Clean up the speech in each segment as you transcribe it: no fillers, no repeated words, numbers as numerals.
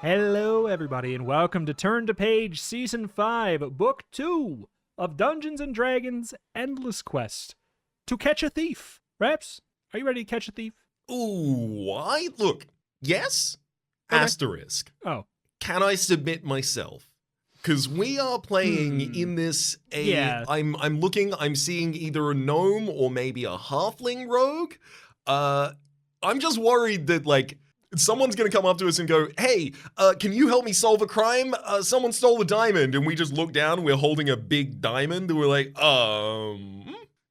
Hello, everybody, and welcome to Turn to Page Season 5, Book 2 of Dungeons & Dragons Endless Quest. To catch a thief. Raps, are you ready to catch a thief? Ooh, look, yes? Okay. Asterisk. Oh. Can I submit myself? Because we are playing in this, I'm seeing either a gnome or maybe a halfling rogue. I'm just worried that, like, someone's going to come up to us and go, hey, can you help me solve a crime? Someone stole a diamond. And we just look down, we're holding a big diamond, and we're like,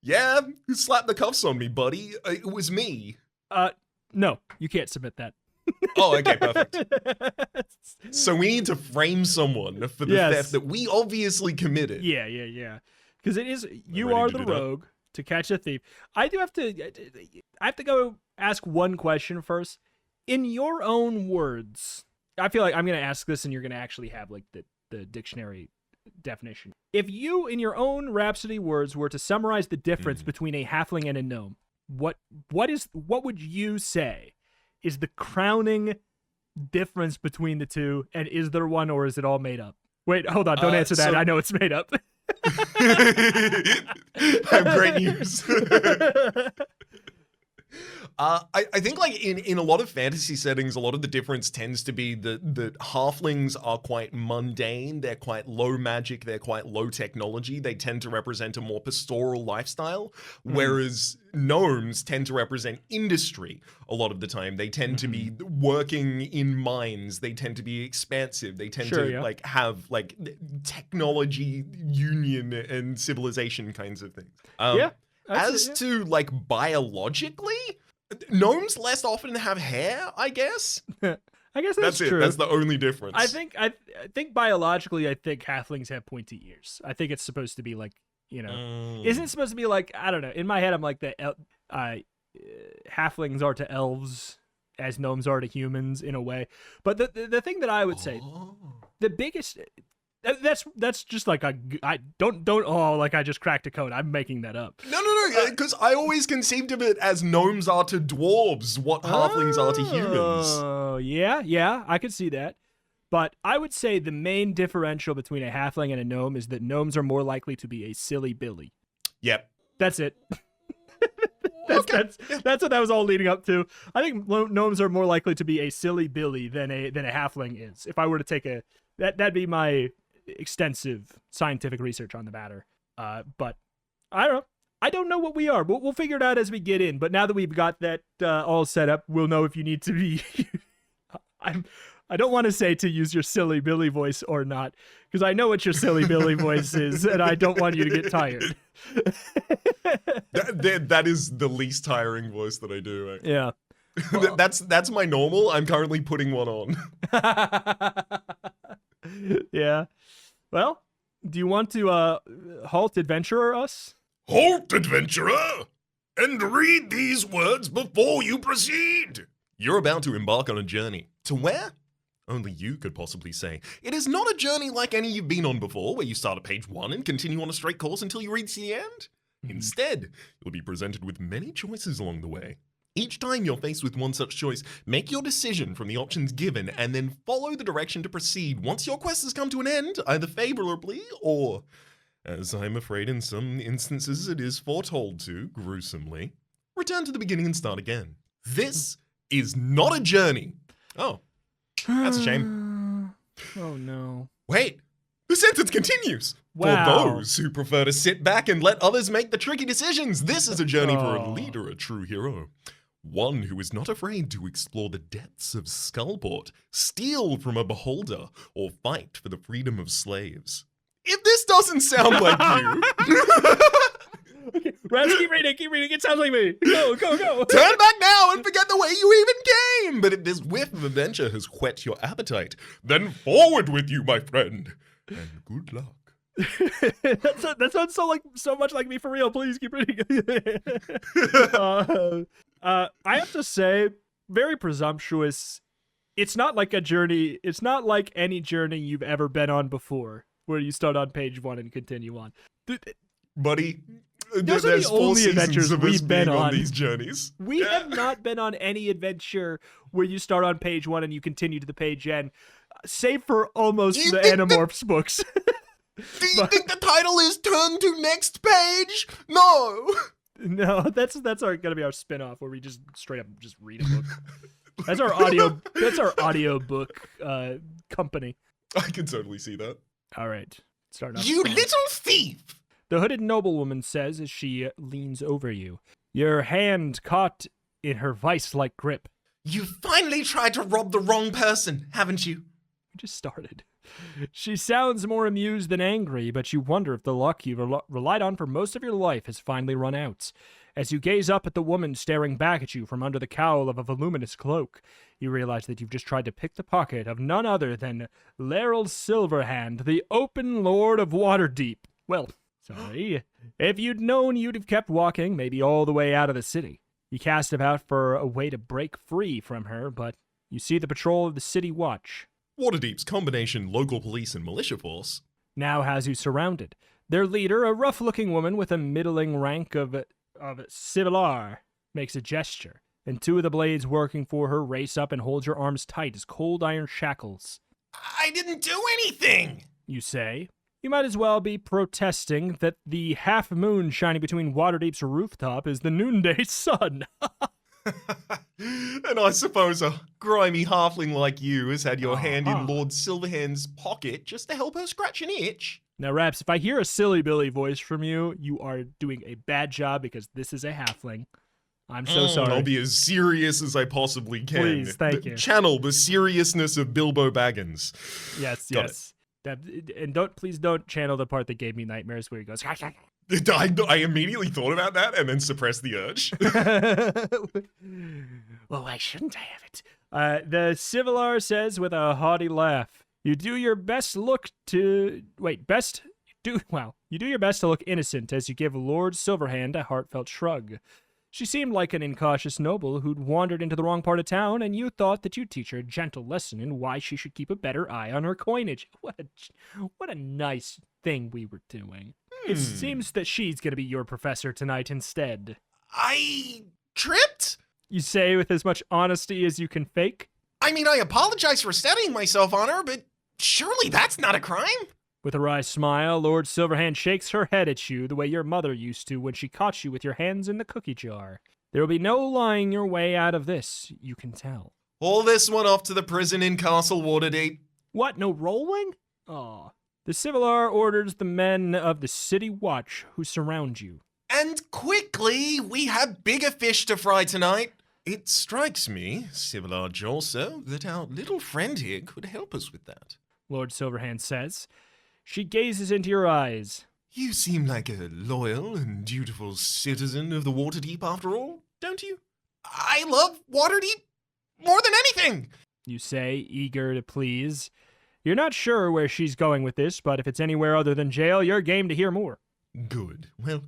yeah, you slapped the cuffs on me, buddy. It was me. No, you can't submit that. Oh, okay, perfect. So we need to frame someone for the theft that we obviously committed. Yeah. Because it is, you are the rogue to catch a thief. I have to go ask one question first. In your own words, I feel like I'm going to ask this and you're going to actually have like the dictionary definition. If you, in your own Rhapsody words, were to summarize the difference between a halfling and a gnome, what would you say is the crowning difference between the two, and is there one, or is it all made up? Wait, hold on, don't answer that. I know it's made up. I have great news. I think like in a lot of fantasy settings, a lot of the difference tends to be that halflings are quite mundane, they're quite low magic, they're quite low technology, they tend to represent a more pastoral lifestyle, whereas gnomes tend to represent industry a lot of the time. They tend to be working in mines, they tend to be expansive, they tend to like have like technology, union, and civilization kinds of things. As to like biologically, gnomes less often have hair, I guess. I guess that's true. That's the only difference. I think biologically, I think halflings have pointy ears. I think it's supposed to be like, you know, isn't it supposed to be like, I don't know. In my head, I'm like halflings are to elves as gnomes are to humans in a way. But the thing that I would say, the biggest. That's just like I just cracked a code. I'm making that up. No, because I always conceived of it as gnomes are to dwarves what halflings are to humans. Oh, yeah, I could see that. But I would say the main differential between a halfling and a gnome is that gnomes are more likely to be a silly Billy. Yep. That's it. That's what that was all leading up to. I think gnomes are more likely to be a silly Billy than a halfling is. If I were to take that'd be my extensive scientific research on the matter. But I don't know. I don't know what we are. We'll figure it out as we get in. But now that we've got that all set up, we'll know if you need to be. I don't want to say to use your silly Billy voice or not, because I know what your silly Billy voice is, and I don't want you to get tired. That is the least tiring voice that I do. Right? Yeah. Well, that's my normal. I'm currently putting one on. Yeah. Well, do you want to halt adventurer us? Halt, adventurer, and read these words before you proceed. You're about to embark on a journey. To where? Only you could possibly say. It is not a journey like any you've been on before, where you start at page 1 and continue on a straight course until you reach the end. Instead, you'll be presented with many choices along the way. Each time you're faced with one such choice, make your decision from the options given and then follow the direction to proceed once your quest has come to an end, either favorably or, as I'm afraid in some instances it is foretold to, gruesomely, return to the beginning and start again. This is not a journey. Oh, that's a shame. Oh no. Wait, the sentence continues. Wow. For those who prefer to sit back and let others make the tricky decisions, this is a journey for a leader, a true hero. One who is not afraid to explore the depths of Skullport, steal from a beholder, or fight for the freedom of slaves. If this doesn't sound like you... Okay, Rams, keep reading. It sounds like me. Go. Turn back now and forget the way you even came. But if this whiff of adventure has whet your appetite, then forward with you, my friend. And good luck. That sounds so much like me for real. Please keep reading. I have to say, very presumptuous. It's not like a journey. It's not like any journey you've ever been on before, where you start on page 1 and continue on. Buddy, Those are the only adventures we've been on these journeys. We have not been on any adventure where you start on page 1 and you continue to the page end. save for almost Do you the think Animorphs books. Do you think the title is Turn to Next Page? No. No, that's gonna be our spin-off where we just straight up just read a book. That's our audio book company. I can totally see that. All right. Start off. You little thief! The hooded noblewoman says as she leans over you. Your hand caught in her vice-like grip. You finally tried to rob the wrong person, haven't you? We just started. She sounds more amused than angry, but you wonder if the luck you relied on for most of your life has finally run out. As you gaze up at the woman staring back at you from under the cowl of a voluminous cloak, you realize that you've just tried to pick the pocket of none other than Laeral Silverhand, the open lord of Waterdeep. Well, sorry. If you'd known, you'd have kept walking, maybe all the way out of the city. You cast about for a way to break free from her, but you see the patrol of the City Watch Waterdeep's combination local police and militia force. now has you surrounded. Their leader, a rough-looking woman with a middling rank of Civilar, makes a gesture, and two of the blades working for her race up and hold your arms tight as cold iron shackles. I didn't do anything! You say. You might as well be protesting that the half moon shining between Waterdeep's rooftop is the noonday sun. And I suppose a grimy halfling like you has had your hand in Lord Silverhand's pocket just to help her scratch an itch. Now, Raps, if I hear a silly Billy voice from you, you are doing a bad job because this is a halfling. I'm so sorry. I'll be as serious as I possibly can. Please, thank you. Channel the seriousness of Bilbo Baggins. Yes, Got yes. And please don't channel the part that gave me nightmares where he goes. I immediately thought about that and then suppressed the urge. Well, why shouldn't I have it? The Civilar says with a haughty laugh, You do your best to look innocent as you give Lord Silverhand a heartfelt shrug. She seemed like an incautious noble who'd wandered into the wrong part of town, and you thought that you'd teach her a gentle lesson in why she should keep a better eye on her coinage. What a nice thing we were doing. It seems that she's going to be your professor tonight instead. I tripped? You say with as much honesty as you can fake. I mean, I apologize for steadying myself on her, but surely that's not a crime? With a wry smile, Lord Silverhand shakes her head at you the way your mother used to when she caught you with your hands in the cookie jar. There will be no lying your way out of this, you can tell. All this one off to the prison in Castle Waterdeep. What, no rolling? Aw. The Civilar orders the men of the City Watch who surround you. And quickly, we have bigger fish to fry tonight. It strikes me, Civilar Jolso, that our little friend here could help us with that. Lord Silverhand says. She gazes into your eyes. You seem like a loyal and dutiful citizen of the Waterdeep after all, don't you? I love Waterdeep more than anything! You say, eager to please. You're not sure where she's going with this, but if it's anywhere other than jail, you're game to hear more. Good. Well,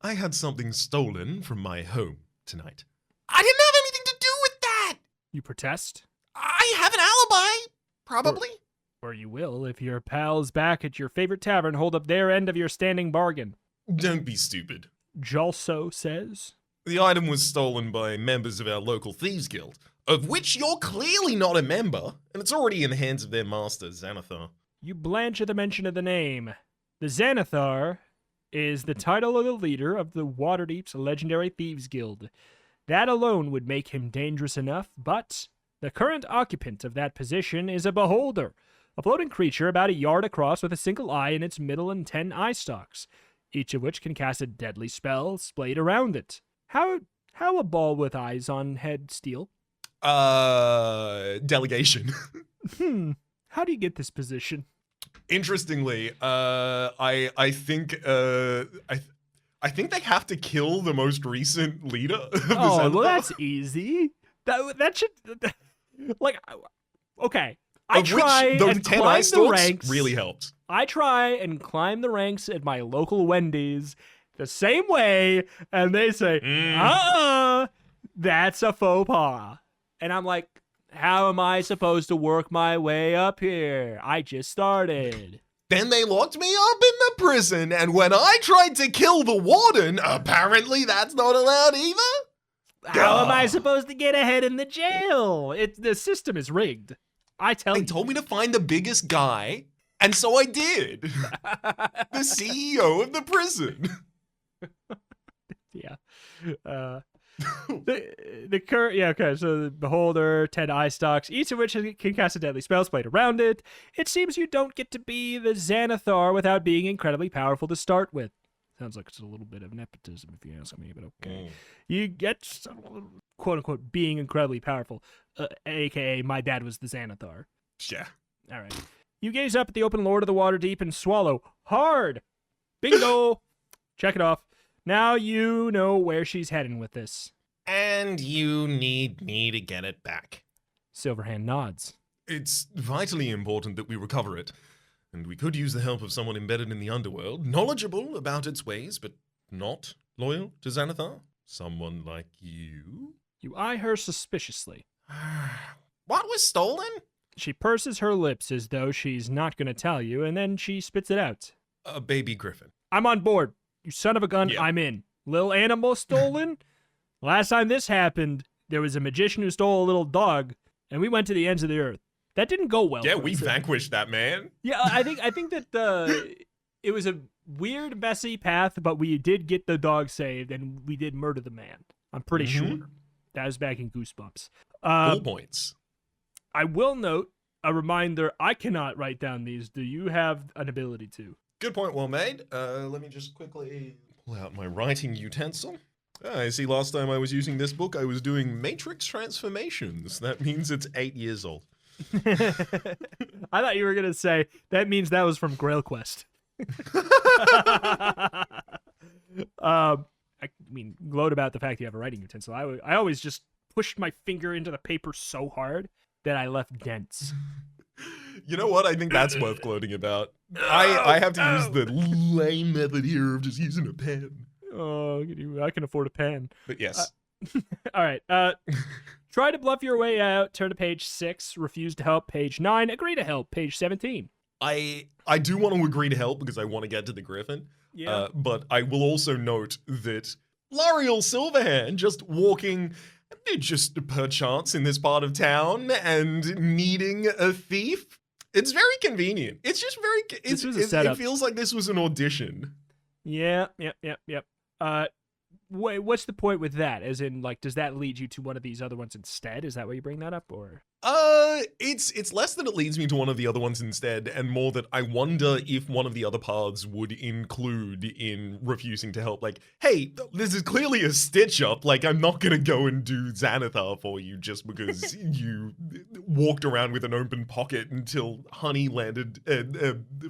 I had something stolen from my home tonight. I didn't have anything to do with that! You protest? I have an alibi, probably. Or you will if your pals back at your favorite tavern hold up their end of your standing bargain. Don't be stupid. Jalso says. The item was stolen by members of our local thieves guild, of which you're clearly not a member, and it's already in the hands of their master, Xanathar. You blanch at the mention of the name. The Xanathar is the title of the leader of the Waterdeep's legendary thieves guild. That alone would make him dangerous enough, but the current occupant of that position is a beholder, a floating creature about a yard across with a single eye in its middle and 10 eye stalks, each of which can cast a deadly spell splayed around it. How a ball with eyes on head steal? Delegation. How do you get this position? Interestingly, I think they have to kill the most recent leader of the Xanathar. Well, that's easy. That should okay. I try and climb the ranks. Really helped. I try and climb the ranks at my local Wendy's the same way, and they say, that's a faux pas. And I'm like, how am I supposed to work my way up here? I just started. Then they locked me up in the prison, and when I tried to kill the warden, apparently that's not allowed either? How am I supposed to get ahead in the jail? The system is rigged. tell They you. told me to find the biggest guy, and so I did. The CEO of the prison. Yeah. The current, yeah, okay. So the Beholder, 10 eye stalks, each of which can cast a deadly spell played around it. It seems you don't get to be the Xanathar without being incredibly powerful to start with. Sounds like it's a little bit of nepotism, if you ask me, but okay. You get, quote unquote, being incredibly powerful, aka my dad was the Xanathar. Yeah. All right. You gaze up at the open Lord of the Waterdeep and swallow hard. Bingo. Check it off. Now you know where she's heading with this. And you need me to get it back. Silverhand nods. It's vitally important that we recover it, and we could use the help of someone embedded in the underworld, knowledgeable about its ways, but not loyal to Xanathar. Someone like you? You eye her suspiciously. What was stolen? She purses her lips as though she's not going to tell you, and then she spits it out. A baby griffin. I'm on board. You son of a gun, Yeah. I'm in. Little animal stolen? Last time this happened, there was a magician who stole a little dog, and we went to the ends of the earth. That didn't go well. Yeah, for we us. vanquished that man. Yeah, I think that it was a weird, messy path, but we did get the dog saved, and we did murder the man. I'm pretty sure. That was back in Goosebumps. 4 points. I will note a reminder: I cannot write down these. Do you have an ability to? Good point, well made. Let me just quickly pull out my writing utensil. I see last time I was using this book, I was doing matrix transformations. That means it's 8 years old. I thought you were gonna say that means that was from Grail Quest. I mean, gloat about the fact you have a writing utensil. I always just pushed my finger into the paper so hard that I left dents. You know what? I think that's worth gloating about. I have to use the lame method here of just using a pen. Oh, I can afford a pen. But yes. All right. Try to bluff your way out. Turn to page 6. Refuse to help. Page 9. Agree to help. Page 17. I do want to agree to help because I want to get to the griffin. Yeah. But I will also note that Lariel Silverhand just walking just perchance in this part of town and needing a thief. It's very convenient. It's just very. This was a setup. It feels like this was an audition. Yeah. Yep. Wait, what's the point with that? As in, like, does that lead you to one of these other ones instead? Is that why you bring that up, or? It's less that it leads me to one of the other ones instead, and more that I wonder if one of the other paths would include in refusing to help. Like, hey, this is clearly a stitch up. Like, I'm not gonna go and do Xanathar for you just because you walked around with an open pocket until honey landed,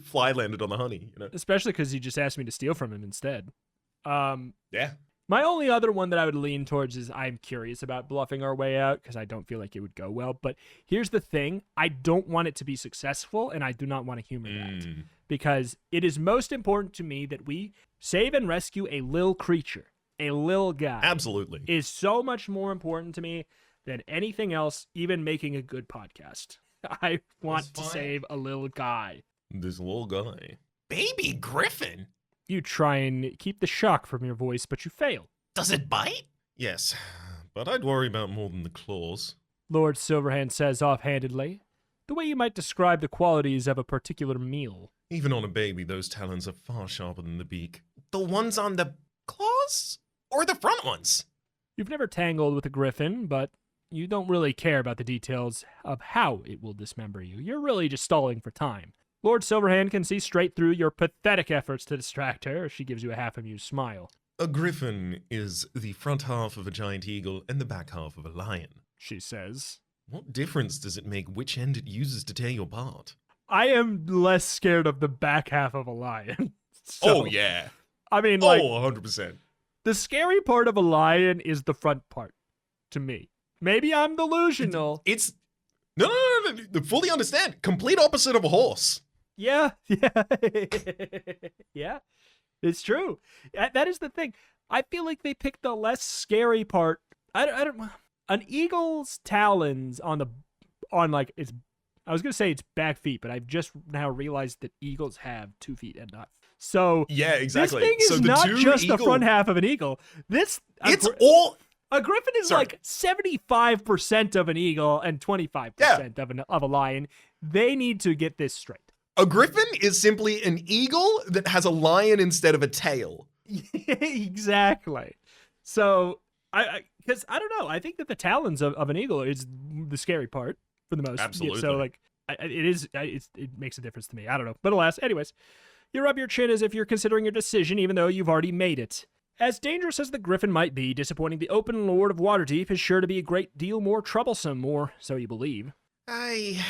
fly landed on the honey. You know? Especially because you just asked me to steal from him instead. Yeah. My only other one that I would lean towards is I'm curious about bluffing our way out because I don't feel like it would go well. But here's the thing. I don't want it to be successful, and I do not want to humor that because it is most important to me that we save and rescue a lil creature, a lil guy. Absolutely. Is so much more important to me than anything else, even making a good podcast. I want to save a little guy. This little guy. Baby griffin? You try and keep the shock from your voice, but you fail. Does it bite? Yes, but I'd worry about more than the claws. Lord Silverhand says offhandedly, the way you might describe the qualities of a particular meal. Even on a baby, those talons are far sharper than the beak. The ones on the claws? Or the front ones? You've never tangled with a griffin, but you don't really care about the details of how it will dismember you. You're really just stalling for time. Lord Silverhand can see straight through your pathetic efforts to distract her. She gives you a half-amused smile. A griffin is the front half of a giant eagle and the back half of a lion, she says. What difference does it make which end it uses to tear you apart? I am less scared of the back half of a lion. So, oh, yeah. I mean, like, 100%. The scary part of a lion is the front part, to me. Maybe I'm delusional. It's... No, fully understand. Complete opposite of a horse. Yeah. Yeah, it's true. That is the thing. I feel like they picked the less scary part. I don't. An eagle's talons on its. I was gonna say its back feet, but I've just now realized that eagles have 2 feet and not. So yeah, exactly. This thing is not just the front half of an eagle. A griffin is Sorry. like 75% of an eagle and 25% of a lion. They need to get this straight. A griffin is simply an eagle that has a lion instead of a tail. Exactly. So, because I don't know. I think that the talons of an eagle is the scary part for the most. Absolutely. So, like, it makes a difference to me. I don't know. But alas, anyways, you rub your chin as if you're considering your decision, even though you've already made it. As dangerous as the griffin might be, disappointing the open lord of Waterdeep is sure to be a great deal more troublesome, or so you believe. I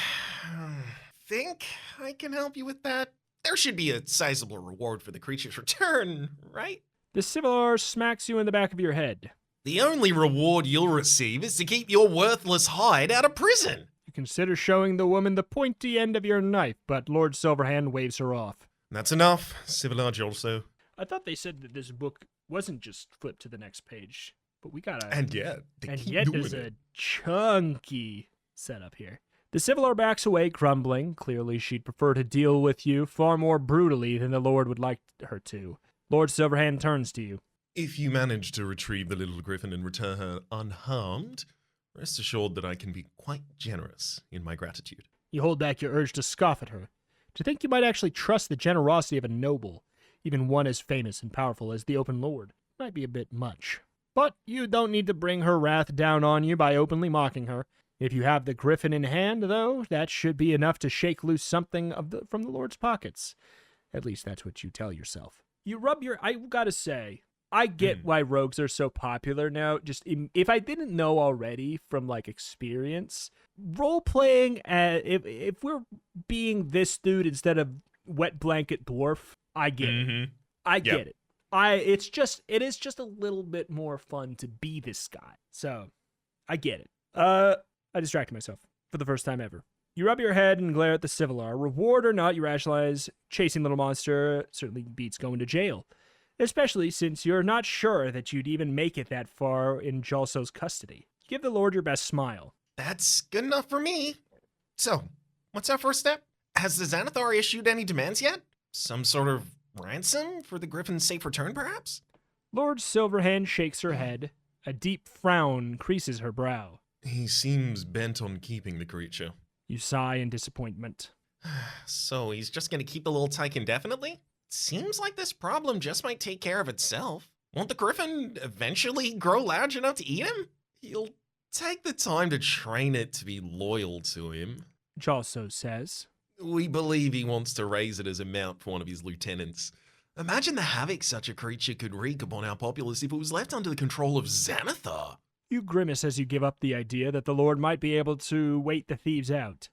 think I can help you with that. There should be a sizable reward for the creature's return, right? The Civilar smacks you in the back of your head. The only reward you'll receive is to keep your worthless hide out of prison. You consider showing the woman the pointy end of your knife, but Lord Silverhand waves her off. That's enough, Civilage also. I thought they said that this book wasn't just flipped to the next page, but we got And yet, there's a chunky setup here. The Civilar backs away, grumbling. Clearly, she'd prefer to deal with you far more brutally than the Lord would like her to. Lord Silverhand turns to you. If you manage to retrieve the little griffin and return her unharmed, rest assured that I can be quite generous in my gratitude. You hold back your urge to scoff at her. To think you might actually trust the generosity of a noble, even one as famous and powerful as the Open Lord, might be a bit much. But you don't need to bring her wrath down on you by openly mocking her. If you have the griffin in hand, though, that should be enough to shake loose something from the Lord's pockets. At least that's what you tell yourself. You rub your... I gotta say, I get why rogues are so popular now. Just if I didn't know already from like experience, role-playing, if we're being this dude instead of wet blanket dwarf, I get it. I get it. It is just a little bit more fun to be this guy. So, I get it. I distracted myself for the first time ever. You rub your head and glare at the Civilar. Reward or not, you rationalize chasing little monster certainly beats going to jail. Especially since you're not sure that you'd even make it that far in Jalso's custody. Give the Lord your best smile. That's good enough for me. So, what's our first step? Has the Xanathar issued any demands yet? Some sort of ransom for the griffin's safe return, perhaps? Lord Silverhand shakes her head. A deep frown creases her brow. He seems bent on keeping the creature. You sigh in disappointment. So he's just gonna keep the little tyke indefinitely? Seems like this problem just might take care of itself. Won't the griffin eventually grow large enough to eat him? He'll take the time to train it to be loyal to him. Jalso says. We believe he wants to raise it as a mount for one of his lieutenants. Imagine the havoc such a creature could wreak upon our populace if it was left under the control of Xanathar. You grimace as you give up the idea that the Lord might be able to wait the thieves out.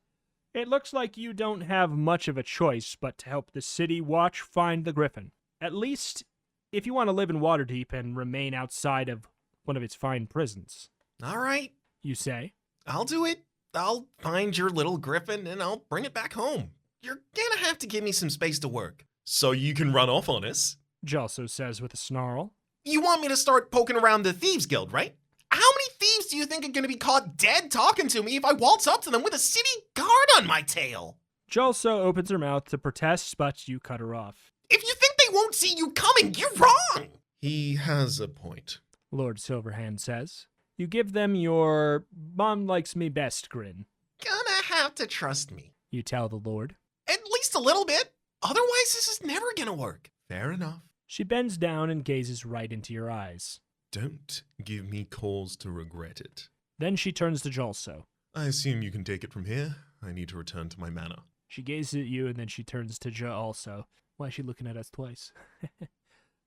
It looks like you don't have much of a choice but to help the city watch find the griffin. At least, if you want to live in Waterdeep and remain outside of one of its fine prisons. All right, You say. I'll do it. I'll find your little griffin and I'll bring it back home. You're gonna have to give me some space to work. So you can run off on us? Jalso says with a snarl. You want me to start poking around the Thieves Guild, right? How many thieves do you think are gonna be caught dead talking to me if I waltz up to them with a city guard on my tail? Jalso opens her mouth to protest, but you cut her off. If you think they won't see you coming, you're wrong! He has a point. Lord Silverhand says. You give them your mom likes me best grin. Gonna have to trust me. You tell the Lord. At least a little bit. Otherwise, this is never gonna work. Fair enough. She bends down and gazes right into your eyes. Don't give me cause to regret it. Then she turns to Jalso. I assume you can take it from here. I need to return to my manor. She gazes at you and then she turns to Jalso. Why is she looking at us twice?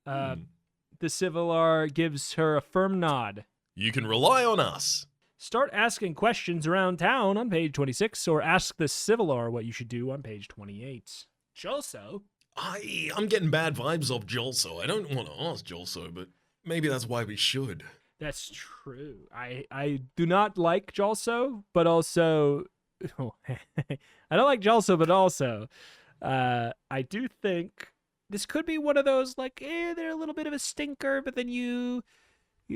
The Civilar gives her a firm nod. You can rely on us. Start asking questions around town on page 26, or ask the Civilar what you should do on page 28. Jalso? I'm getting bad vibes off Jalso. I don't want to ask Jalso, but maybe that's why we should. That's true. I do not like Jalso, but also... I don't like Jalso, but also... I do think this could be one of those, like, they're a little bit of a stinker, but then you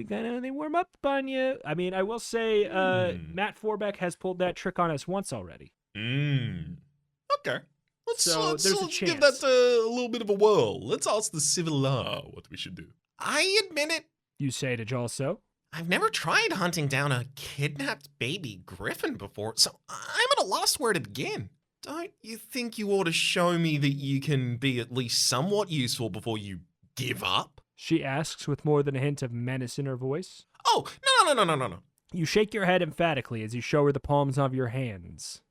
kind of, they warm up on you. I mean, I will say, Matt Forbeck has pulled that trick on us once already. Okay. Let's there's a chance. give that a little bit of a whirl. Let's ask the Civilar what we should do. I admit it. You say to Jalso. I've never tried hunting down a kidnapped baby griffin before, so I'm at a loss where to begin. Don't you think you ought to show me that you can be at least somewhat useful before you give up? She asks with more than a hint of menace in her voice. Oh, no. You shake your head emphatically as you show her the palms of your hands.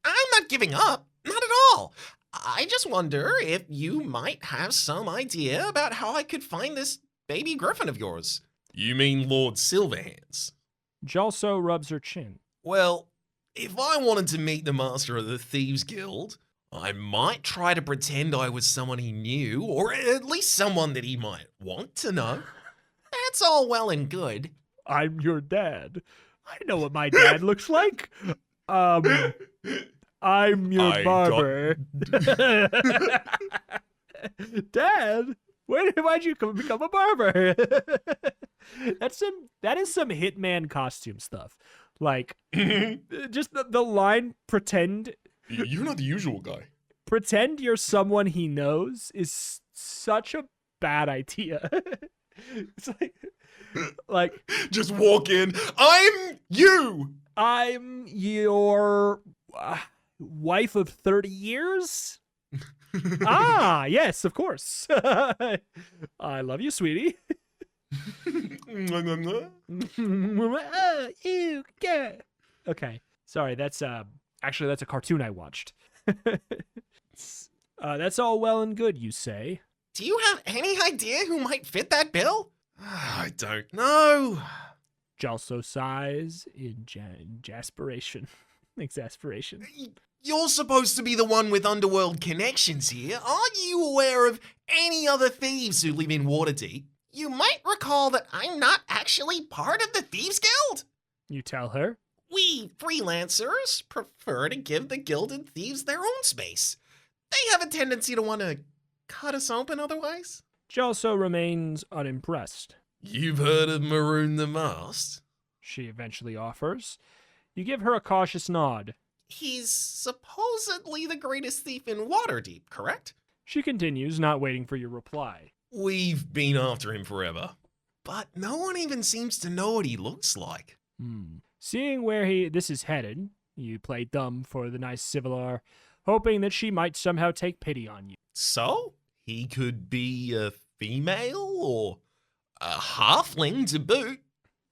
I'm not giving up. Not at all. I just wonder if you might have some idea about how I could find this baby griffin of yours. You mean Lord Silverhands? Jalso rubs her chin. Well, if I wanted to meet the master of the Thieves Guild, I might try to pretend I was someone he knew, or at least someone that he might want to know. That's all well and good. I'm your dad. I know what my dad looks like. I'm your barber. Dad, why'd you become a barber? That is some Hitman costume stuff. Like, just the line, pretend. You're not the usual guy. Pretend you're someone he knows is such a bad idea. It's like just walk in. I'm you. I'm your wife of 30 years. Ah, yes, of course. I love you, sweetie. Ew, yeah. Okay, sorry. That's actually that's a cartoon I watched. That's all well and good, you say. Do you have any idea who might fit that bill? I don't know. Jalso sighs in exasperation. You're supposed to be the one with underworld connections here. Aren't you aware of any other thieves who live in Waterdeep? You might recall that I'm not actually part of the Thieves Guild. You tell her. We freelancers prefer to give the gilded thieves their own space. They have a tendency to want to cut us open otherwise. Jalso remains unimpressed. You've heard of Maroon the Masked? She eventually offers. You give her a cautious nod. He's supposedly the greatest thief in Waterdeep, correct? She continues, not waiting for your reply. We've been after him forever, but no one even seems to know what he looks like. Seeing where this is headed, you play dumb for the nice Civilar, hoping that she might somehow take pity on you. So? He could be a female or a halfling to boot.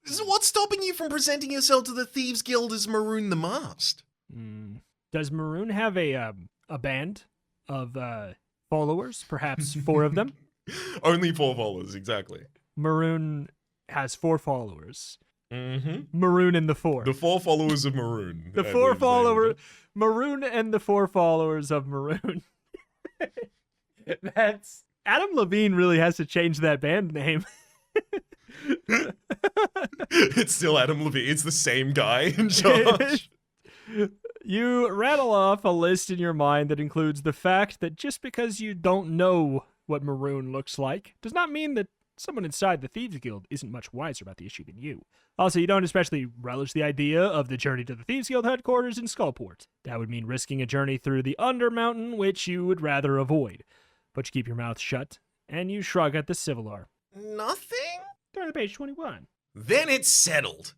So what's stopping you from presenting yourself to the Thieves Guild as Maroon the Masked? Does Maroon have a band of followers? Perhaps 4 of them? Only 4 followers, exactly. Maroon has 4 followers. Mm-hmm. Maroon and the 4. The 4 followers of Maroon. The 4 followers. Maroon and the 4 followers of Maroon. That's Adam Levine really has to change that band name. It's still Adam Levine. It's the same guy in charge. You rattle off a list in your mind that includes the fact that just because you don't know what Maroon looks like does not mean that someone inside the Thieves Guild isn't much wiser about the issue than you. Also, you don't especially relish the idea of the journey to the Thieves Guild headquarters in Skullport. That would mean risking a journey through the Undermountain, which you would rather avoid. But you keep your mouth shut, and you shrug at the Civilar. Nothing? Turn to page 21. Then it's settled.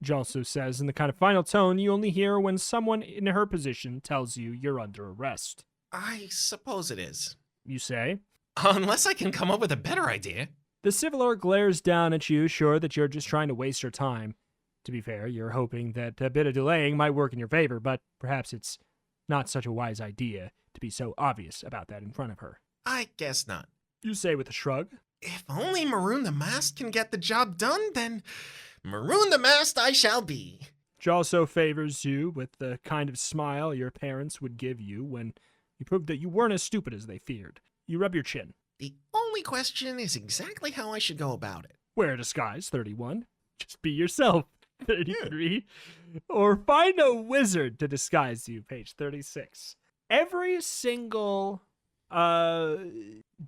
Jalso says in the kind of final tone you only hear when someone in her position tells you you're under arrest. I suppose it is. You say. Unless I can come up with a better idea. The Civilar glares down at you, sure that you're just trying to waste her time. To be fair, you're hoping that a bit of delaying might work in your favor, but perhaps it's not such a wise idea to be so obvious about that in front of her. I guess not. You say with a shrug. If only Maroon the Masked can get the job done, then Maroon the Masked I shall be. Jalso favors you with the kind of smile your parents would give you when you proved that you weren't as stupid as they feared. You rub your chin. The only question is exactly how I should go about it. Wear a disguise, 31. Just be yourself, 33. Or find a wizard to disguise you, page 36. Every single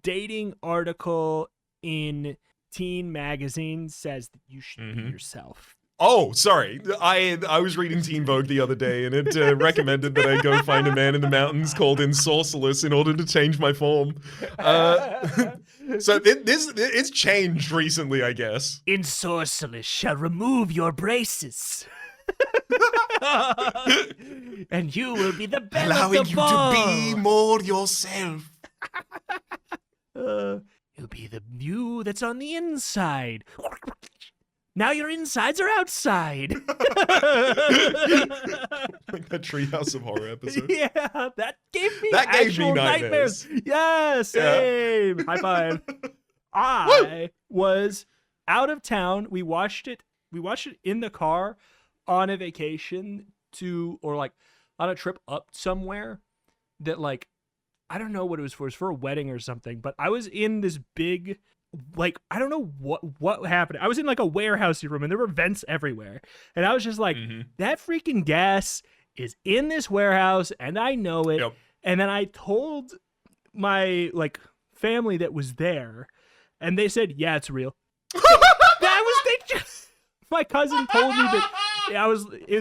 dating article in teen magazine says that you should be yourself. Oh, sorry. I was reading Teen Vogue the other day, and it recommended that I go find a man in the mountains called Ensorcelus in order to change my form. So this it's changed recently, I guess. Insorcellus shall remove your braces. And you will be the belle Allowing of the you ball. to be more yourself. You'll be the you that's on the inside. Now your insides are outside. Like that Treehouse of Horror episode. Yeah, that gave me That gave me actual nightmares. Yeah, same. High five. I was out of town. We watched it in the car on a vacation or like on a trip up somewhere that like I don't know what it was for. It was for a wedding or something, but I was in this big, like, I don't know what happened. I was in like a warehouse room and there were vents everywhere. And I was just like, that freaking gas is in this warehouse and I know it. Yep. And then I told my like family that was there and they said, yeah, it's real. My cousin told me that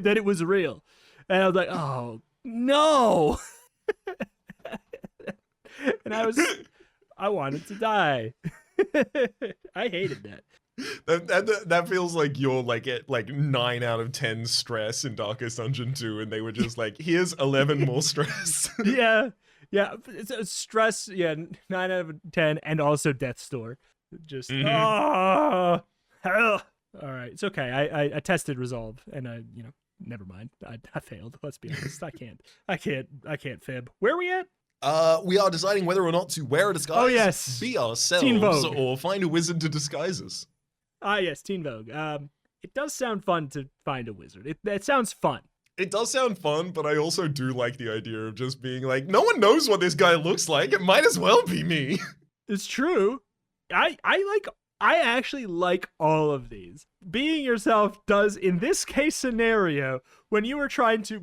that it was real. And I was like, oh, no. And I wanted to die. I hated that. That feels like you're like at like 9 out of 10 stress in Darkest Dungeon 2, and they were just like, here's 11 more stress. Yeah. It's a stress. Yeah, 9 out of 10, and also Death's Door. Just all right. It's okay. I tested resolve, and never mind. I failed. Let's be honest. I can't fib. Where are we at? We are deciding whether or not to wear a disguise, Oh, yes. be Teen ourselves, Vogue. or find a wizard to disguise us. Ah, yes, Teen Vogue. It does sound fun to find a wizard. It sounds fun. It does sound fun, but I also do like the idea of just being like, no one knows what this guy looks like. It might as well be me. It's true. I actually like all of these. Being yourself does, in this case scenario, when you were trying to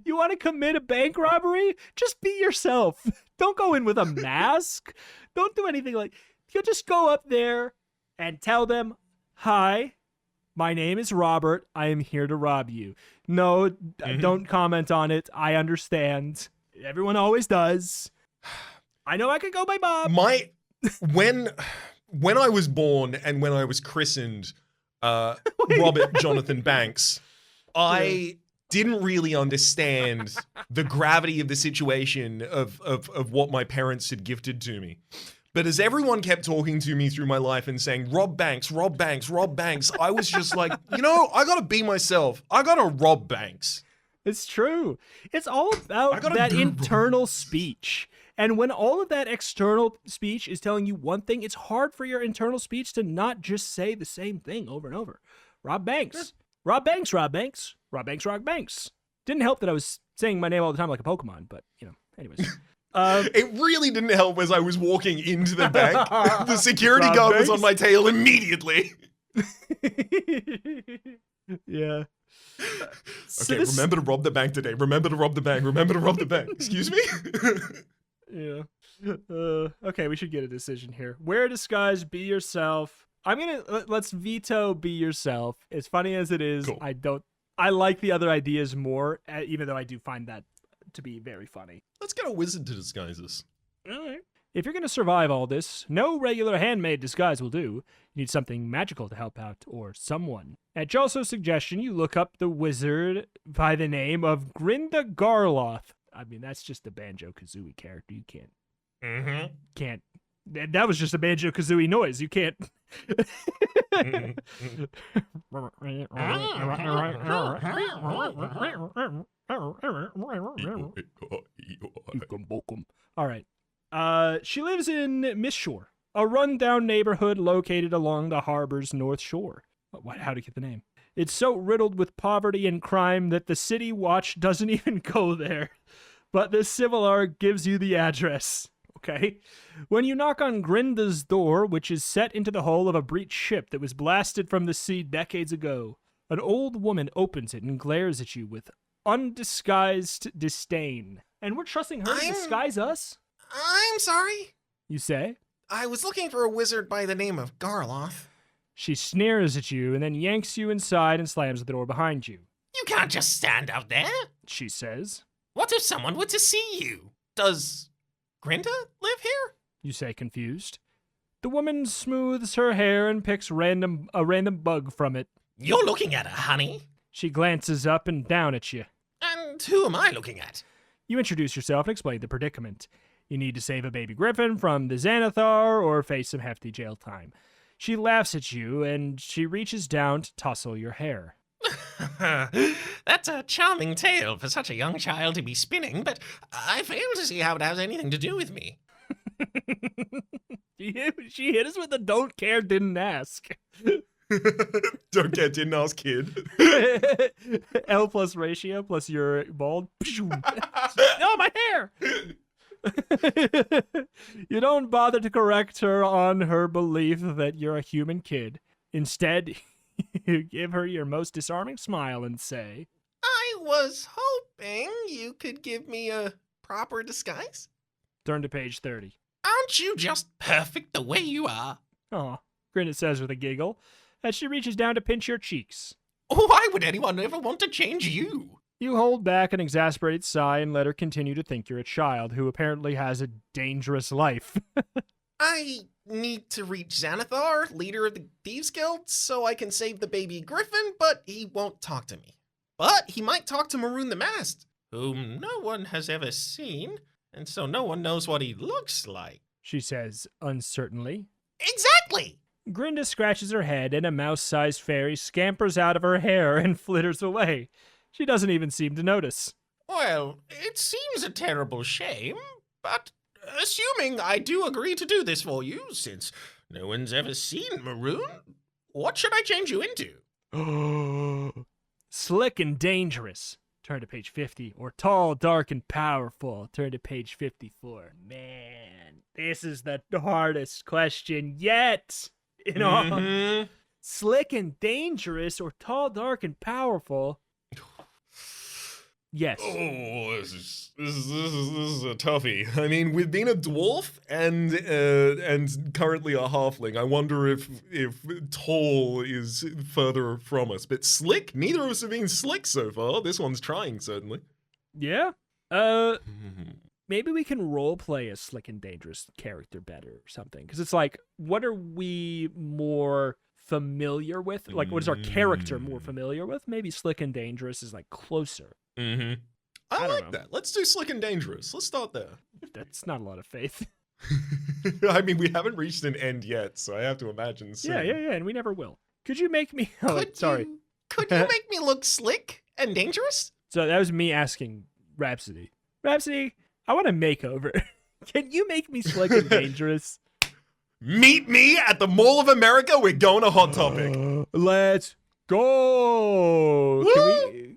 you want to commit a bank robbery? Just be yourself. Don't go in with a mask. Don't do anything like. You just go up there and tell them, "Hi, my name is Robert. I am here to rob you." No, don't comment on it. I understand. Everyone always does. I know I could go by Bob. When I was born and when I was christened Robert Jonathan Banks, I didn't really understand the gravity of the situation of what my parents had gifted to me. But as everyone kept talking to me through my life and saying, Rob Banks, Rob Banks, Rob Banks, I was just like, I gotta be myself. I gotta rob Banks. It's true. It's all about that internal speech. And when all of that external speech is telling you one thing, it's hard for your internal speech to not just say the same thing over and over. Rob Banks. Rob Banks, Rob Banks. Rob Banks, Rob Banks. Didn't help that I was saying my name all the time like a Pokemon, but, anyways. It really didn't help as I was walking into the bank. The security guard was on my tail immediately. Yeah. Okay, remember to rob the bank today. Remember to rob the bank. Remember to rob the bank. Excuse me? Yeah. Okay, we should get a decision here. Wear a disguise, be yourself. Let's veto be yourself. As funny as it is, cool. I like the other ideas more, even though I do find that to be very funny. Let's get a wizard to disguise us. All right. If you're going to survive all this, no regular handmade disguise will do. You need something magical to help out, or someone. At Jalso's suggestion, you look up the wizard by the name of Grinda Garloth. I mean, that's just a Banjo-Kazooie character. You can't. That was just a Banjo-Kazooie noise. You can't. All right. She lives in Miss Shore, a rundown neighborhood located along the harbor's north shore. How to get the name? It's so riddled with poverty and crime that the City Watch doesn't even go there. But the Civilar gives you the address. Okay? When you knock on Grinda's door, which is set into the hull of a breached ship that was blasted from the sea decades ago, an old woman opens it and glares at you with undisguised disdain. And we're trusting her to disguise us? I'm sorry. You say? I was looking for a wizard by the name of Garloth. She sneers at you and then yanks you inside and slams the door behind you. You can't just stand out there, she says. What if someone were to see you? Does Grinda live here? you say, confused. The woman smooths her hair and picks a random bug from it. You're looking at her, honey. She glances up and down at you. And who am I looking at? You introduce yourself and explain the predicament. You need to save a baby griffin from the Xanathar or face some hefty jail time. She laughs at you and she reaches down to tussle your hair. That's a charming tale for such a young child to be spinning, but I fail to see how it has anything to do with me. She hit us with a don't care, didn't ask. Don't get didn't ask kid. L plus ratio plus your bald. Oh, my hair! You don't bother to correct her on her belief that you're a human kid. Instead, you give her your most disarming smile and say, I was hoping you could give me a proper disguise. turn to page 30. Aren't you just perfect the way you are? Aw, Grinda says with a giggle, as she reaches down to pinch your cheeks. Why would anyone ever want to change you? You hold back an exasperated sigh and let her continue to think you're a child who apparently has a dangerous life. I need to reach Xanathar, leader of the Thieves Guild, so I can save the baby griffin, but he won't talk to me. But he might talk to Maroon the Masked, whom no one has ever seen, and so no one knows what he looks like. She says uncertainly. Exactly! Grinda scratches her head and a mouse-sized fairy scampers out of her hair and flitters away. She doesn't even seem to notice. Well, it seems a terrible shame, but assuming I do agree to do this for you, since no one's ever seen Maroon, what should I change you into? Slick and dangerous. Turn to page 50. Or tall, dark, and powerful. Turn to page 54. Man, this is the hardest question yet. Slick and dangerous or tall, dark, and powerful. Yes. Oh, this is a toughie. I mean, with being a dwarf and currently a halfling, I wonder if tall is further from us. But slick, neither of us have been slick so far. This one's trying, certainly. Yeah. Maybe we can role play a slick and dangerous character better or something. Because it's like, what are we more familiar with? Like, what is our character more familiar with? Maybe slick and dangerous is like closer. I don't like know. that. Let's do slick and dangerous. Let's start there. That's not a lot of faith. I mean, we haven't reached an end yet, so I have to imagine soon. Yeah, and we never will. Could you make me... Oh, sorry. Could you make me look slick and dangerous? So that was me asking Rhapsody. Rhapsody, I want a makeover. Can you make me slick and dangerous? Meet me at the Mall of America. We're going to Hot Topic. Let's go.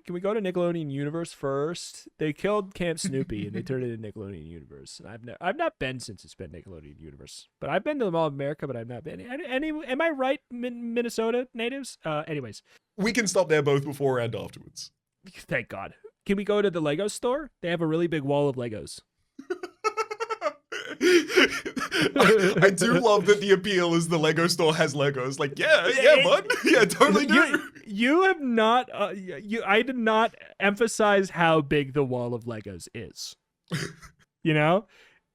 Can we go to Nickelodeon Universe first? They killed Camp Snoopy and they turned it into Nickelodeon Universe. And I've not been since it's been Nickelodeon Universe. But I've been to the Mall of America, but I've not been. Am I right, Minnesota natives? Anyways, We can stop there both before and afterwards. thank God. Can we go to the Lego store? They have a really big wall of Legos. I do love that the appeal is the Lego store has Legos. Like, yeah, bud. Yeah, totally do. You have not. I did not emphasize how big the wall of Legos is. You know,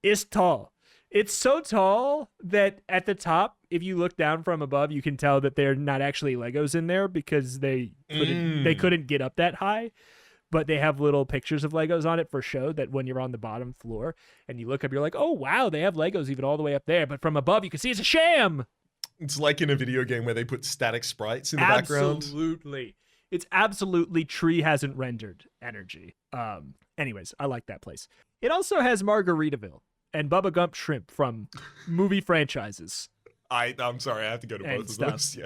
it's tall. It's so tall that at the top, if you look down from above, you can tell that they're not actually Legos in there because they couldn't get up that high. But they have little pictures of Legos on it for show that when you're on the bottom floor and you look up, you're like, oh, wow, they have Legos even all the way up there. But from above, you can see it's a sham. It's like in a video game where they put static sprites in the background. Absolutely. It's absolutely tree hasn't rendered energy. Anyways, I like that place. It also has Margaritaville and Bubba Gump Shrimp from movie franchises. I'm sorry, I have to go to And both of stuff. those.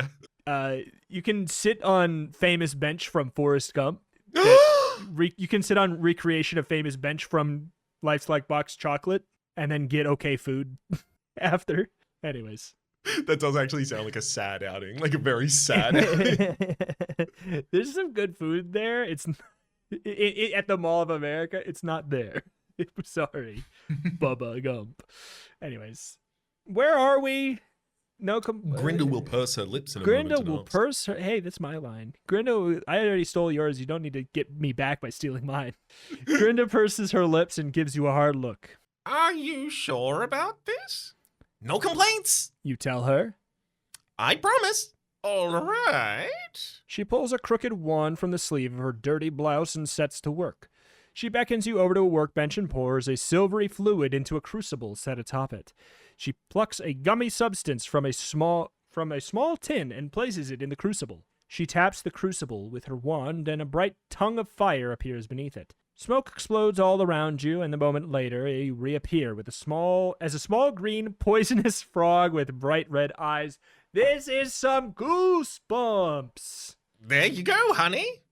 Yeah. You can sit on famous bench from Forrest Gump. You can sit on recreation of famous bench from Life's Like Box Chocolate and then get okay food after. Anyways. That does actually sound like a sad outing, like a very sad outing. There's some good food there. It's at the Mall of America. It's not there. Sorry, Bubba Gump. Anyways, where are we? No, Grinda will purse her lips in a Grinda moment. will purse her. Hey, that's my line. Grinda, I already stole yours. You don't need to get me back by stealing mine. Grinda purses her lips and gives you a hard look. Are you sure about this? No complaints. You tell her. I promise. All right. She pulls a crooked wand from the sleeve of her dirty blouse and sets to work. She beckons you over to a workbench and pours a silvery fluid into a crucible set atop it. She plucks a gummy substance from a small tin and places it in the crucible. She taps the crucible with her wand, and a bright tongue of fire appears beneath it. Smoke explodes all around you, and a moment later you reappear with a small green poisonous frog with bright red eyes. This is some goosebumps, There you go, honey.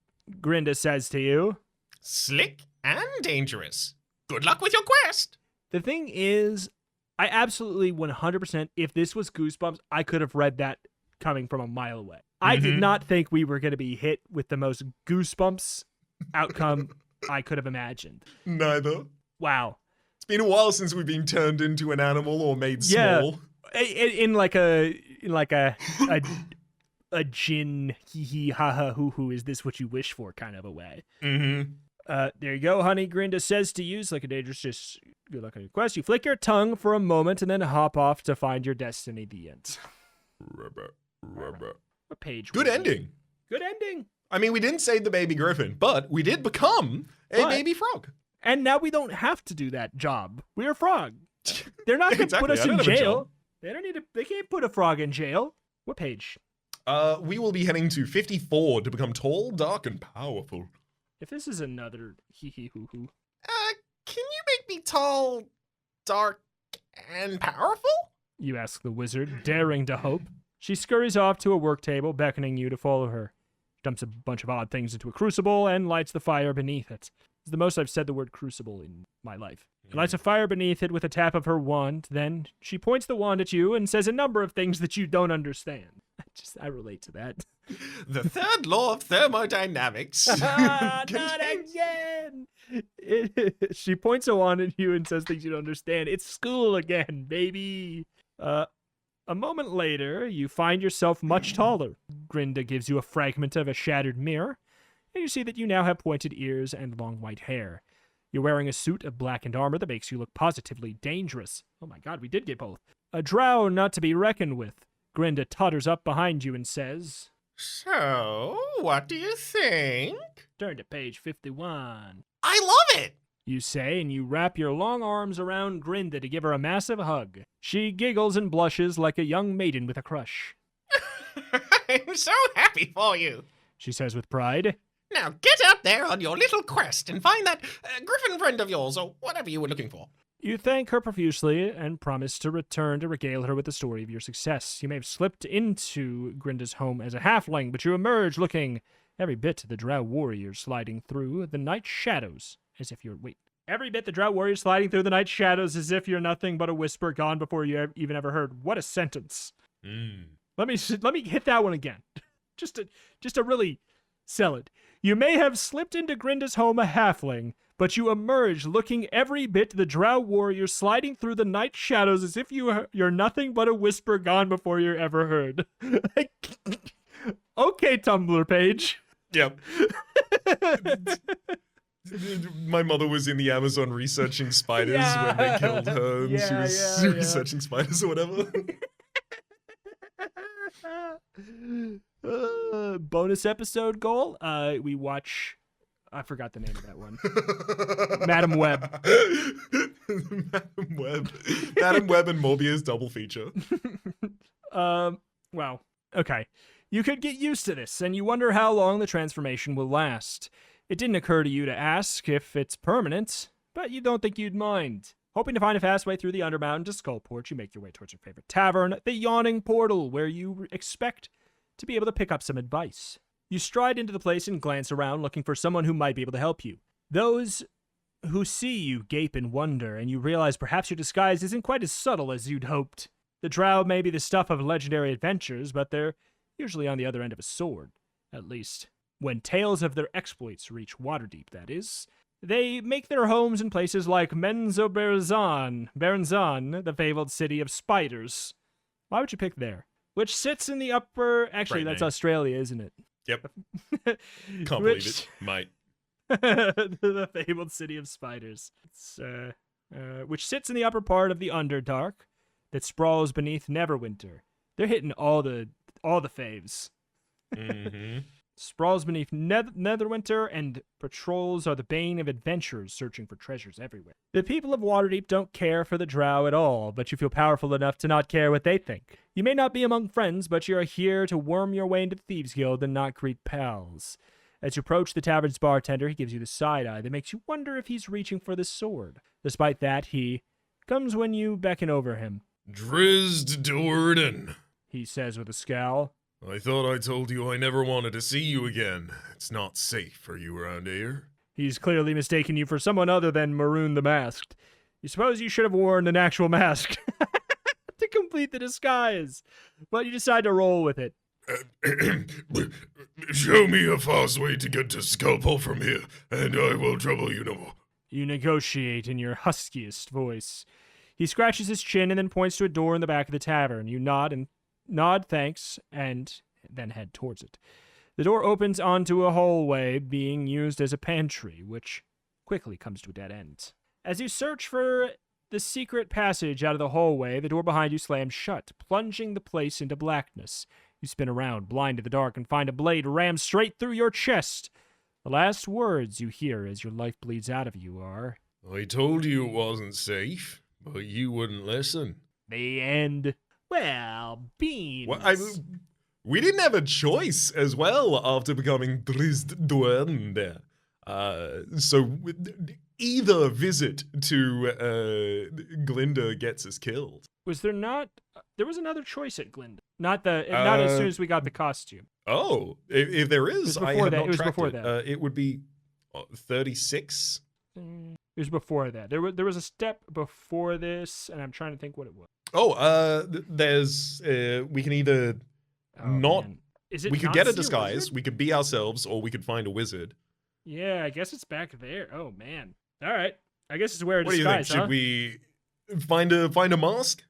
Grinda says to you. Slick and dangerous. Good luck with your quest. The thing is, I absolutely 100%, if this was Goosebumps, I could have read that coming from a mile away. I did not think we were going to be hit with the most Goosebumps outcome I could have imagined. Neither. Wow. It's been a while since we've been turned into an animal or made small. In like a Jin hee hee ha ha hoo hoo, is this what you wish for kind of a way. Mm-hmm. There you go, honey. Grinda says to you, like a dangerous, just good luck on your quest. You flick your tongue for a moment and then hop off to find your destiny. The end. Rubber. What page? Good were we? ending. Good ending. I mean, we didn't save the baby griffin, but we did become a baby frog. And now we don't have to do that job. We're a frog. They're not going to Exactly, put us I in don't have a jail. job. They don't need to. They can't put a frog in jail. What page? We will be heading to 54 to become tall, dark, and powerful. If this is another hee hee hoo hoo. Can you make me tall, dark, and powerful? You ask the wizard, daring to hope. She scurries off to a work table, beckoning you to follow her. Dumps a bunch of odd things into a crucible and lights the fire beneath it. It's the most I've said the word crucible in my life. She lights a fire beneath it with a tap of her wand. Then she points the wand at you and says a number of things that you don't understand. I relate to that. The third law of thermodynamics. Not again! She points a wand at you and says things you don't understand. It's school again, baby. A moment later, you find yourself much taller. Grinda gives you a fragment of a shattered mirror, and you see that you now have pointed ears and long white hair. You're wearing a suit of blackened armor that makes you look positively dangerous. Oh my god, we did get both. A drow not to be reckoned with. Grinda totters up behind you and says, So, what do you think? turn to page 51. I love it! You say, and you wrap your long arms around Grinda to give her a massive hug. She giggles and blushes like a young maiden with a crush. I'm so happy for you. She says with pride. Now get out there on your little quest and find that griffin friend of yours, or whatever you were looking for. You thank her profusely and promise to return to regale her with the story of your success. You may have slipped into Grinda's home as a halfling, but you emerge looking every bit the drow warrior sliding through the night shadows as if you're... Every bit the drow warrior sliding through the night shadows as if you're nothing but a whisper gone before you even ever heard. What a sentence. Let me hit that one again. just to really sell it. You may have slipped into Grinda's home a halfling, but you emerge looking every bit the drow warrior sliding through the night shadows as if you're nothing but a whisper gone before you're ever heard. Okay, Tumblr page. Yep. My mother was in the Amazon researching spiders when they killed her, and she was researching spiders or whatever. Bonus episode goal. We watch. I forgot the name of that one. Madam Web. Madam Web and Morbius double feature. Wow. Okay. You could get used to this, and you wonder how long the transformation will last. It didn't occur to you to ask if it's permanent, but you don't think you'd mind. Hoping to find a fast way through the Undermountain to Skullport, you make your way towards your favorite tavern, the Yawning Portal, where you expect to be able to pick up some advice. You stride into the place and glance around, looking for someone who might be able to help you. Those who see you gape in wonder, and you realize perhaps your disguise isn't quite as subtle as you'd hoped. The drow may be the stuff of legendary adventures, but they're usually on the other end of a sword, at least when tales of their exploits reach Waterdeep, that is. They make their homes in places like Menzoberranzan, the fabled city of spiders. Why would you pick there? Which sits in the upper... Actually, that's Australia, isn't it? Yep. Can't believe it, mate. The fabled city of spiders. It's, which sits in the upper part of the Underdark, that sprawls beneath Neverwinter. They're hitting all the faves. Mm-hmm. Sprawls beneath Netherwinter, and patrols are the bane of adventurers searching for treasures everywhere. The people of Waterdeep don't care for the drow at all, but you feel powerful enough to not care what they think. You may not be among friends, but you are here to worm your way into the Thieves Guild and not greet pals. As you approach the tavern's bartender, he gives you the side eye that makes you wonder if he's reaching for the sword. Despite that, he comes when you beckon over him. Drizzt Do'Urden, He says with a scowl. I thought I told you I never wanted to see you again. It's not safe for you around here. He's clearly mistaken you for someone other than Maroon the Masked. You suppose you should have worn an actual mask to complete the disguise, but you decide to roll with it. Show me a fast way to get to Skullpole from here, and I will trouble you no more. You negotiate in your huskiest voice. He scratches his chin and then points to a door in the back of the tavern. You nod thanks, and then head towards it. The door opens onto a hallway being used as a pantry, which quickly comes to a dead end. As you search for the secret passage out of the hallway, the door behind you slams shut, plunging the place into blackness. You spin around, blind to the dark, and find a blade rammed straight through your chest. The last words you hear as your life bleeds out of you are, I told you it wasn't safe, but you wouldn't listen. the end. Well, Beans. Well, we didn't have a choice as well after becoming Drizzt Do'Urden there. So either visit to Glinda gets us killed. Was there not? There was another choice at Glinda. Not as soon as we got the costume. Oh, if there is, I have not It was tracked before it. that. It would be 36. It was before that. There was a step before this, and I'm trying to think what it was. Oh, there's we can either Oh, not. man. Is it? We could not get a see disguise. wizard? We could be ourselves, or we could find a wizard. Yeah, I guess it's back there. Oh man. All right. I guess it's wear a What do you think? disguise, huh? Should we find a mask?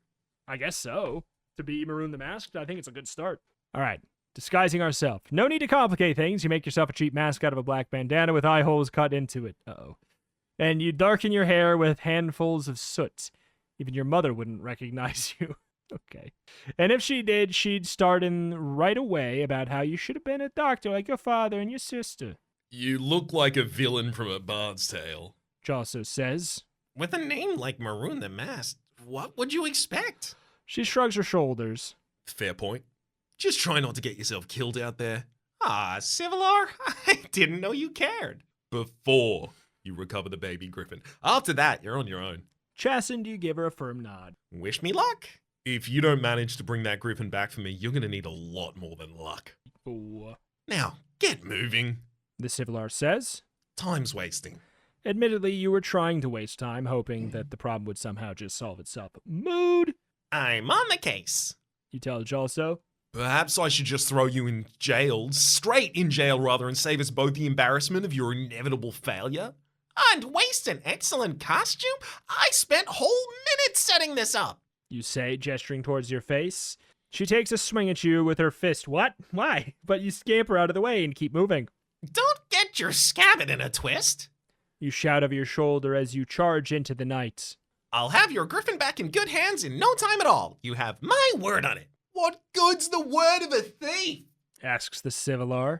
I guess so. To be Maroon the Masked, I think it's a good start. All right. Disguising ourselves. No need to complicate things. You make yourself a cheap mask out of a black bandana with eye holes cut into it. Uh-oh. And you darken your hair with handfuls of soot. Even your mother wouldn't recognize you. Okay. And if she did, she'd start in right away about how you should have been a doctor like your father and your sister. You look like a villain from a Bard's Tale. Jalso says. With a name like Maroon the Masked, what would you expect? She shrugs her shoulders. Fair point. Just try not to get yourself killed out there. Ah, Civilar, I didn't know you cared. Before you recover the baby griffin. After that, you're on your own. Chastened, you give her a firm nod. Wish me luck. If you don't manage to bring that griffin back for me, you're going to need a lot more than luck. Ooh. Now, get moving. The Civilar says. Time's wasting. Admittedly, you were trying to waste time, hoping that the problem would somehow just solve itself. Mood! I'm on the case. You tell Jalso. Perhaps I should just throw you in jail, straight in jail rather, and save us both the embarrassment of your inevitable failure. And waste an excellent costume? I spent whole minutes setting this up. You say, gesturing towards your face. She takes a swing at you with her fist. What? Why? But you scamper out of the way and keep moving. Don't get your scabbard in a twist. You shout over your shoulder as you charge into the night. I'll have your griffin back in good hands in no time at all. You have my word on it. What good's the word of a thief? Asks the Civilar.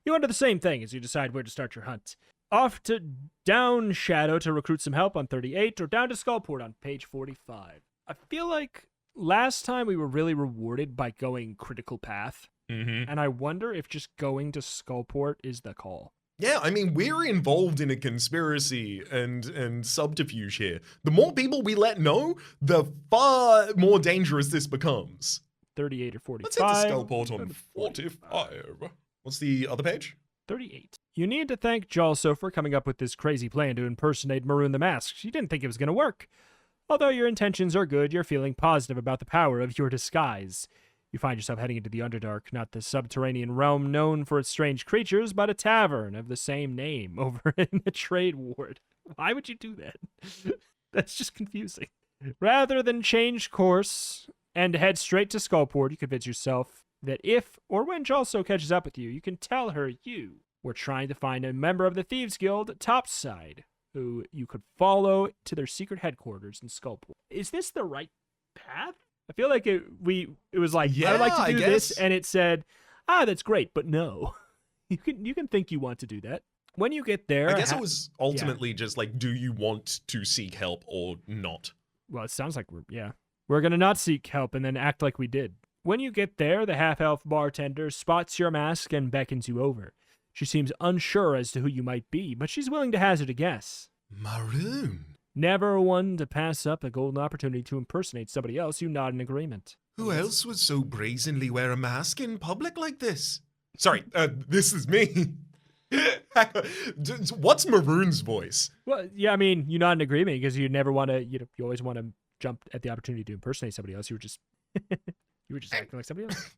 You wonder the same thing as you decide where to start your hunt. Off to Down Shadow to recruit some help on 38, or down to Skullport on page 45. I feel like last time we were really rewarded by going critical path, and I wonder if just going to Skullport is the call. Yeah, I mean, we're involved in a conspiracy and subterfuge here. The more people we let know, the far more dangerous this becomes. 38 or 45. Let's hit the Skullport on 45. What's the other page? 38. You need to thank Jalso for coming up with this crazy plan to impersonate Maroon the Masked. She didn't think it was going to work. Although your intentions are good, you're feeling positive about the power of your disguise. You find yourself heading into the Underdark, not the subterranean realm known for its strange creatures, but a tavern of the same name over in the Trade Ward. Why would you do that? That's just confusing. Rather than change course and head straight to Skullport, you convince yourself that if or when Jalso catches up with you, you can tell her you were trying to find a member of the Thieves Guild Topside, who you could follow to their secret headquarters in Skullport. Is this the right path? I feel like it was like, I would like Yeah, to I do this, guess. and it said, that's great, but no. You can think you want to do that. When you get there, I guess it was ultimately just like, do you want to seek help or not? well, it sounds like we're gonna not seek help and then act like we did. When you get there, the half-elf bartender spots your mask and beckons you over. She seems unsure as to who you might be, but she's willing to hazard a guess. Maroon. Never one to pass up a golden opportunity to impersonate somebody else, you nod in agreement. Who else would so brazenly wear a mask in public like this? Sorry, this is me. What's Maroon's voice? Well, yeah, I mean, you nod in agreement because you never want to, you always want to jump at the opportunity to impersonate somebody else. You were just acting like somebody else.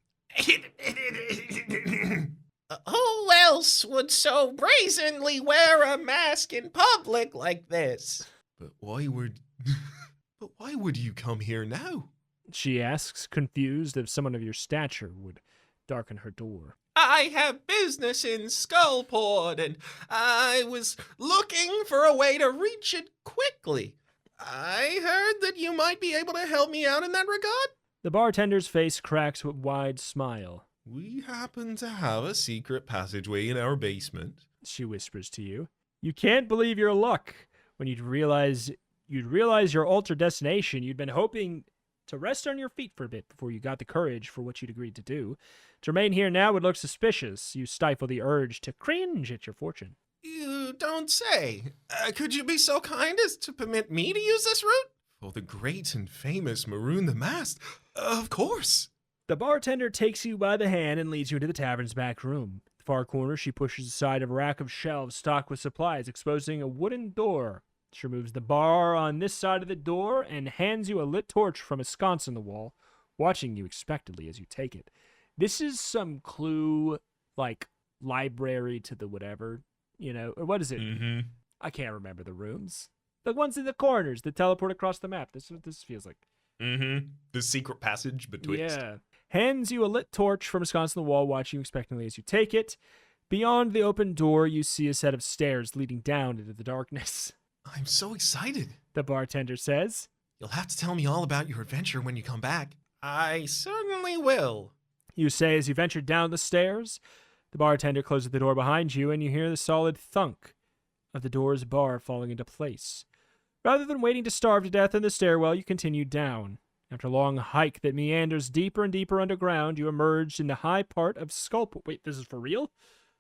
Who else would so brazenly wear a mask in public like this? But why would you come here now? She asks, confused if someone of your stature would darken her door. I have business in Skullport, and I was looking for a way to reach it quickly. I heard that you might be able to help me out in that regard. The bartender's face cracks with a wide smile. We happen to have a secret passageway in our basement. She whispers to you. You can't believe your luck. When you'd realize your altered destination, you'd been hoping to rest on your feet for a bit before you got the courage for what you'd agreed to do. To remain here now would look suspicious. You stifle the urge to cringe at your fortune. You don't say. Could you be so kind as to permit me to use this route? For the great and famous Maroon the Masked, of course. The bartender takes you by the hand and leads you into the tavern's back room. At the far corner, she pushes aside a rack of shelves stocked with supplies, exposing a wooden door. She removes the bar on this side of the door and hands you a lit torch from a sconce in the wall, watching you expectantly as you take it. This is some clue, like, library to the whatever, or what is it? Mm-hmm. I can't remember the rooms. The ones in the corners that teleport across the map. This is what this feels like. Mm-hmm. The secret passage betwixt. Yeah. Hands you a lit torch from a sconce in the wall, watching you expectantly as you take it. Beyond the open door, you see a set of stairs leading down into the darkness. I'm so excited. The bartender says. You'll have to tell me all about your adventure when you come back. I certainly will. You say as you venture down the stairs. The bartender closes the door behind you, and you hear the solid thunk of the door's bar falling into place. Rather than waiting to starve to death in the stairwell, you continue down. After a long hike that meanders deeper and deeper underground, you emerge in the high part of Skullport. Wait, this is for real?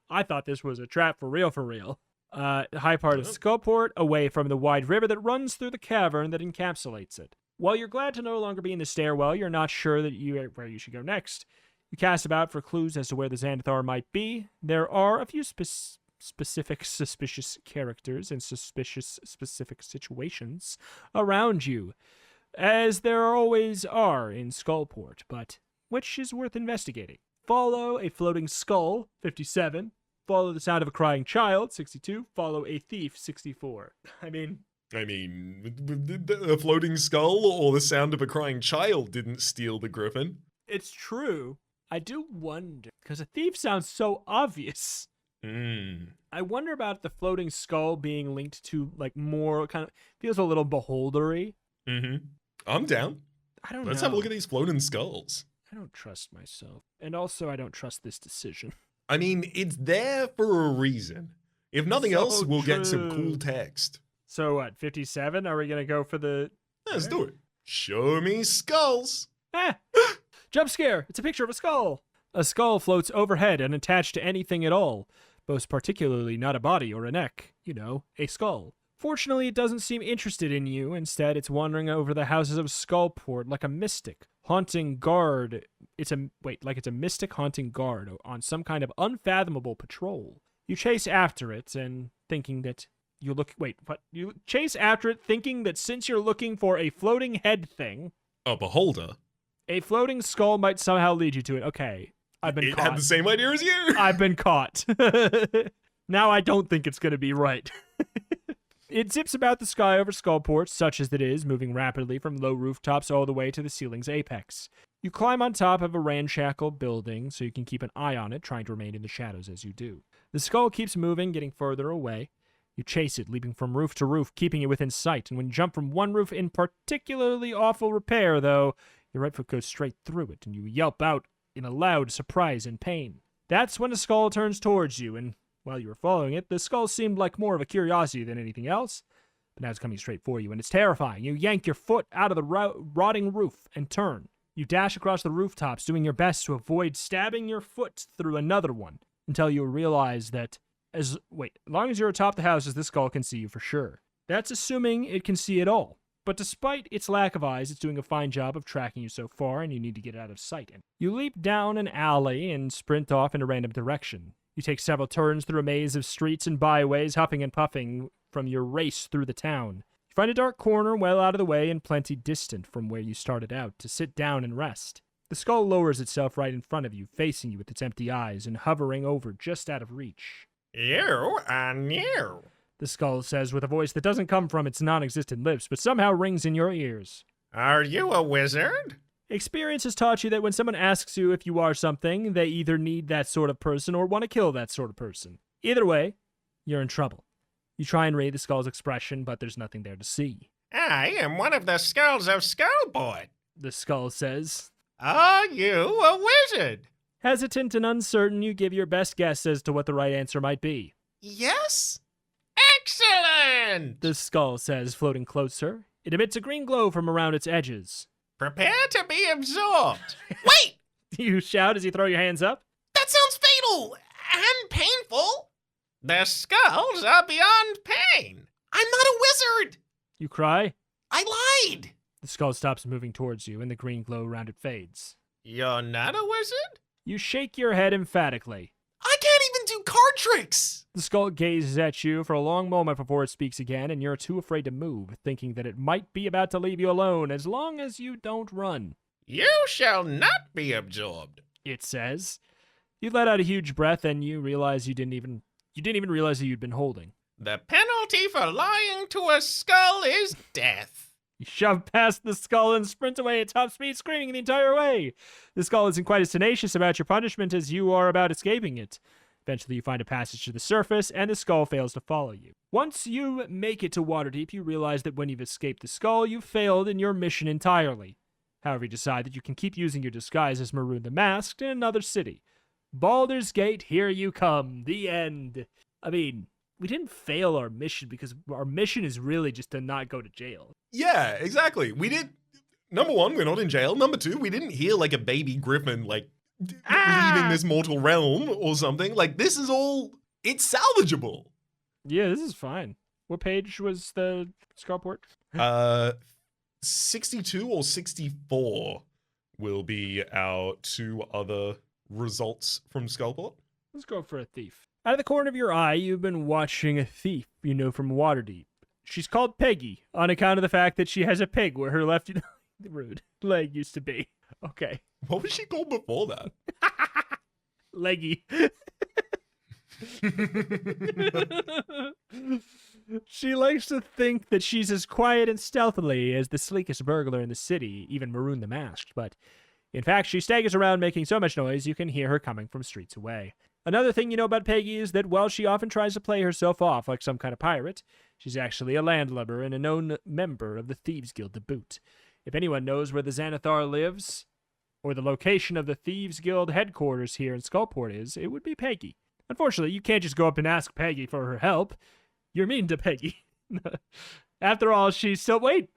I thought this was a trap for real, for real. The high part of Skullport, away from the wide river that runs through the cavern that encapsulates it. While you're glad to no longer be in the stairwell, you're not sure where you should go next. You cast about for clues as to where the Xanathar might be. There are a few specific suspicious characters and specific situations around you, as there always are in Skullport, but which is worth investigating. Follow a floating skull, 57. Follow the sound of a crying child, 62. Follow a thief, 64. I mean, a floating skull or the sound of a crying child didn't steal the griffin. it's true. I do wonder, because a thief sounds so obvious. I wonder about the floating skull being linked to, like, more kind of, feels a little beholdery. Mm-hmm. I'm down. I don't know. Let's have a look at these floating skulls. I don't trust myself. And also, I don't trust this decision. I mean, it's there for a reason. If nothing So else, we'll get some true. cool text. So what, 57? Are we going to go for the... Let's do it. Show me skulls. Ah! Jump scare! It's a picture of a skull! A skull floats overhead and attached to anything at all. Most particularly not a body or a neck. A skull. Fortunately, it doesn't seem interested in you. Instead, it's wandering over the houses of Skullport like a mystic, haunting guard. It's a mystic haunting guard on some kind of unfathomable patrol. You chase after it and thinking that you chase after it thinking that since you're looking for a floating head thing, A beholder. a floating skull might somehow lead you to it. Okay, I've been It caught. had the same idea as you. I've been caught. Now I don't think it's going to be right. It zips about the sky over Skullport, such as it is, moving rapidly from low rooftops all the way to the ceiling's apex. You climb on top of a ramshackle building so you can keep an eye on it, trying to remain in the shadows as you do. The skull keeps moving, getting further away. You chase it, leaping from roof to roof, keeping it within sight, and when you jump from one roof in particularly awful repair, though, Your right foot goes straight through it, and you yelp out in a loud surprise and pain. That's when a skull turns towards you, and while you were following it, the skull seemed like more of a curiosity than anything else. But now it's coming straight for you, and it's terrifying. You yank your foot out of the rotting roof and turn. You dash across the rooftops, doing your best to avoid stabbing your foot through another one, until you realize that as long as you're atop the houses, this skull can see you for sure. That's assuming it can see at all. But despite its lack of eyes, it's doing a fine job of tracking you so far, and you need to get out of sight. You leap down an alley and sprint off in a random direction. You take several turns through a maze of streets and byways, huffing and puffing from your race through the town. You find a dark corner well out of the way and plenty distant from where you started out to sit down and rest. The skull lowers itself right in front of you, facing you with its empty eyes and hovering over just out of reach. You and you. The skull says with a voice that doesn't come from its non-existent lips, but somehow rings in your ears. Are you a wizard? Experience has taught you that when someone asks you if you are something, they either need that sort of person or want to kill that sort of person. Either way, you're in trouble. You try and read the skull's expression, but there's nothing there to see. I am one of the skulls of Skullport. The skull says. Are you a wizard? Hesitant and uncertain, you give your best guess as to what the right answer might be. Yes? Excellent! The skull says, floating closer. It emits a green glow from around its edges. Prepare to be absorbed. Wait! You shout as you throw your hands up. That sounds fatal and painful. The skulls are beyond pain. I'm not a wizard. You cry. I lied. The skull stops moving towards you, and the green glow around it fades. You're not a wizard? You shake your head emphatically. I can't even do card tricks. The skull gazes at you for a long moment before it speaks again, and you're too afraid to move, thinking that it might be about to leave you alone as long as you don't run. You shall not be absorbed, it says. You let out a huge breath, and you realize you didn't even realize that you'd been holding. The penalty for lying to a skull is death. You shove past the skull and sprint away at top speed, screaming the entire way. The skull isn't quite as tenacious about your punishment as you are about escaping it. Eventually, you find a passage to the surface, and the skull fails to follow you. Once you make it to Waterdeep, you realize that when you've escaped the skull, you've failed in your mission entirely. However, you decide that you can keep using your disguise as Maroon the Masked in another city. Baldur's Gate, here you come. The end. I mean, we didn't fail our mission because our mission is really just to not go to jail. Yeah, exactly. We did. Number one, we're not in jail. Number two, we didn't hear like a baby griffin leaving this mortal realm or something. Like, this is all. It's salvageable. Yeah, this is fine. What page was the Skullport? 62 or 64 will be our two other results from Skullport. Let's go for a thief. Out of the corner of your eye, you've been watching a thief you know from Waterdeep. She's called Peggy, on account of the fact that she has a pig where her left rude leg used to be. Okay. What was she called before that? Leggy. She likes to think that she's as quiet and stealthily as the sleekest burglar in the city, even Maroon the Masked, but in fact, she staggers around making so much noise you can hear her coming from streets away. Another thing you know about Peggy is that while she often tries to play herself off like some kind of pirate, she's actually a landlubber and a known member of the Thieves Guild to boot. If anyone knows where the Xanathar lives, or the location of the Thieves Guild headquarters here in Skullport is, it would be Peggy. Unfortunately, you can't just go up and ask Peggy for her help. You're mean to Peggy. After all, she still blames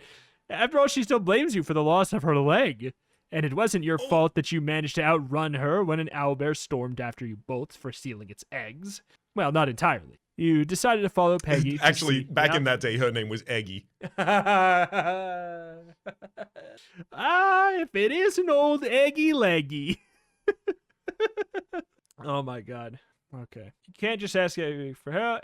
you for the loss of her leg. And it wasn't your fault that you managed to outrun her when an owlbear stormed after you both for stealing its eggs. Well, not entirely. You decided to follow Peggy. Actually, back in that day, her name was Eggy. If it is an old Eggy Leggy. Oh my god. Okay. You can't just ask Eggy for help.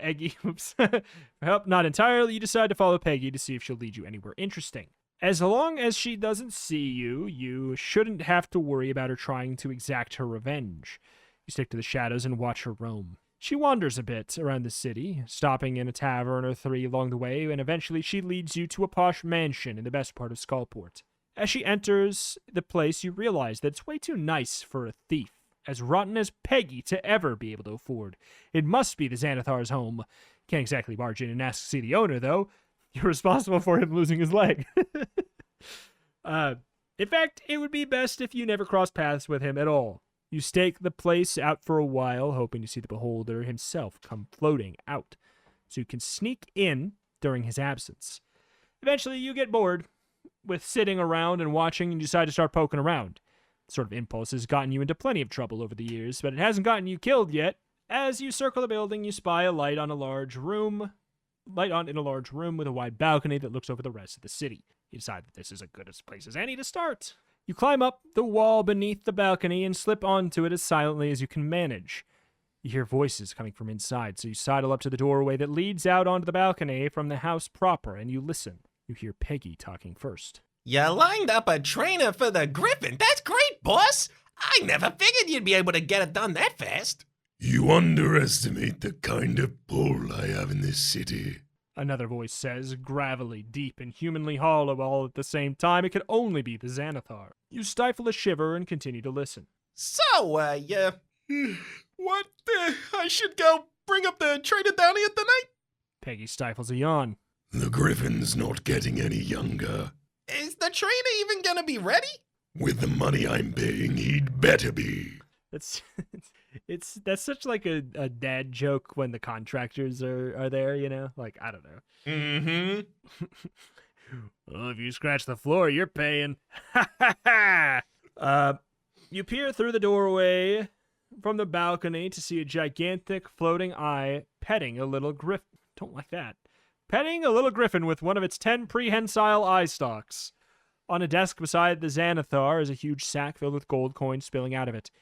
For help. Not entirely. You decide to follow Peggy to see if she'll lead you anywhere interesting. As long as she doesn't see you, you shouldn't have to worry about her trying to exact her revenge. You stick to the shadows and watch her roam. She wanders a bit around the city, stopping in a tavern or three along the way, and eventually she leads you to a posh mansion in the best part of Skullport. As she enters the place, you realize that it's way too nice for a thief, as rotten as Peggy to ever be able to afford. It must be the Xanathar's home. Can't exactly barge in and ask to see the owner, though. You're responsible for him losing his leg. In fact, it would be best if you never crossed paths with him at all. You stake the place out for a while, hoping to see the beholder himself come floating out, so you can sneak in during his absence. Eventually, you get bored with sitting around and watching and you decide to start poking around. The sort of impulse has gotten you into plenty of trouble over the years, but it hasn't gotten you killed yet. As you circle the building, you spy a light in a large room with a wide balcony that looks over the rest of the city. You decide that this is as good a place as any to start. You climb up the wall beneath the balcony and slip onto it as silently as you can manage. You hear voices coming from inside, so you sidle up to the doorway that leads out onto the balcony from the house proper, and you listen. You hear Peggy talking first. You lined up a trainer for the Griffin. That's great, boss. I never figured you'd be able to get it done that fast. You underestimate the kind of pull I have in this city. Another voice says, gravelly, deep, and humanly hollow all at the same time. It could only be the Xanathar. You stifle a shiver and continue to listen. So, yeah. What? I should go bring up the trainer down here tonight? Peggy stifles a yawn. The Griffin's not getting any younger. Is the trainer even gonna be ready? With the money I'm paying, he'd better be. That's such like a dad joke when the contractors are there, you know? Like, I don't know. Mm-hmm. Well, if you scratch the floor, you're paying. You peer through the doorway from the balcony to see a gigantic floating eye petting a little griffin. Don't like that. Petting a little griffin with one of its 10 prehensile eye stalks. On a desk beside the Xanathar is a huge sack filled with gold coins spilling out of it.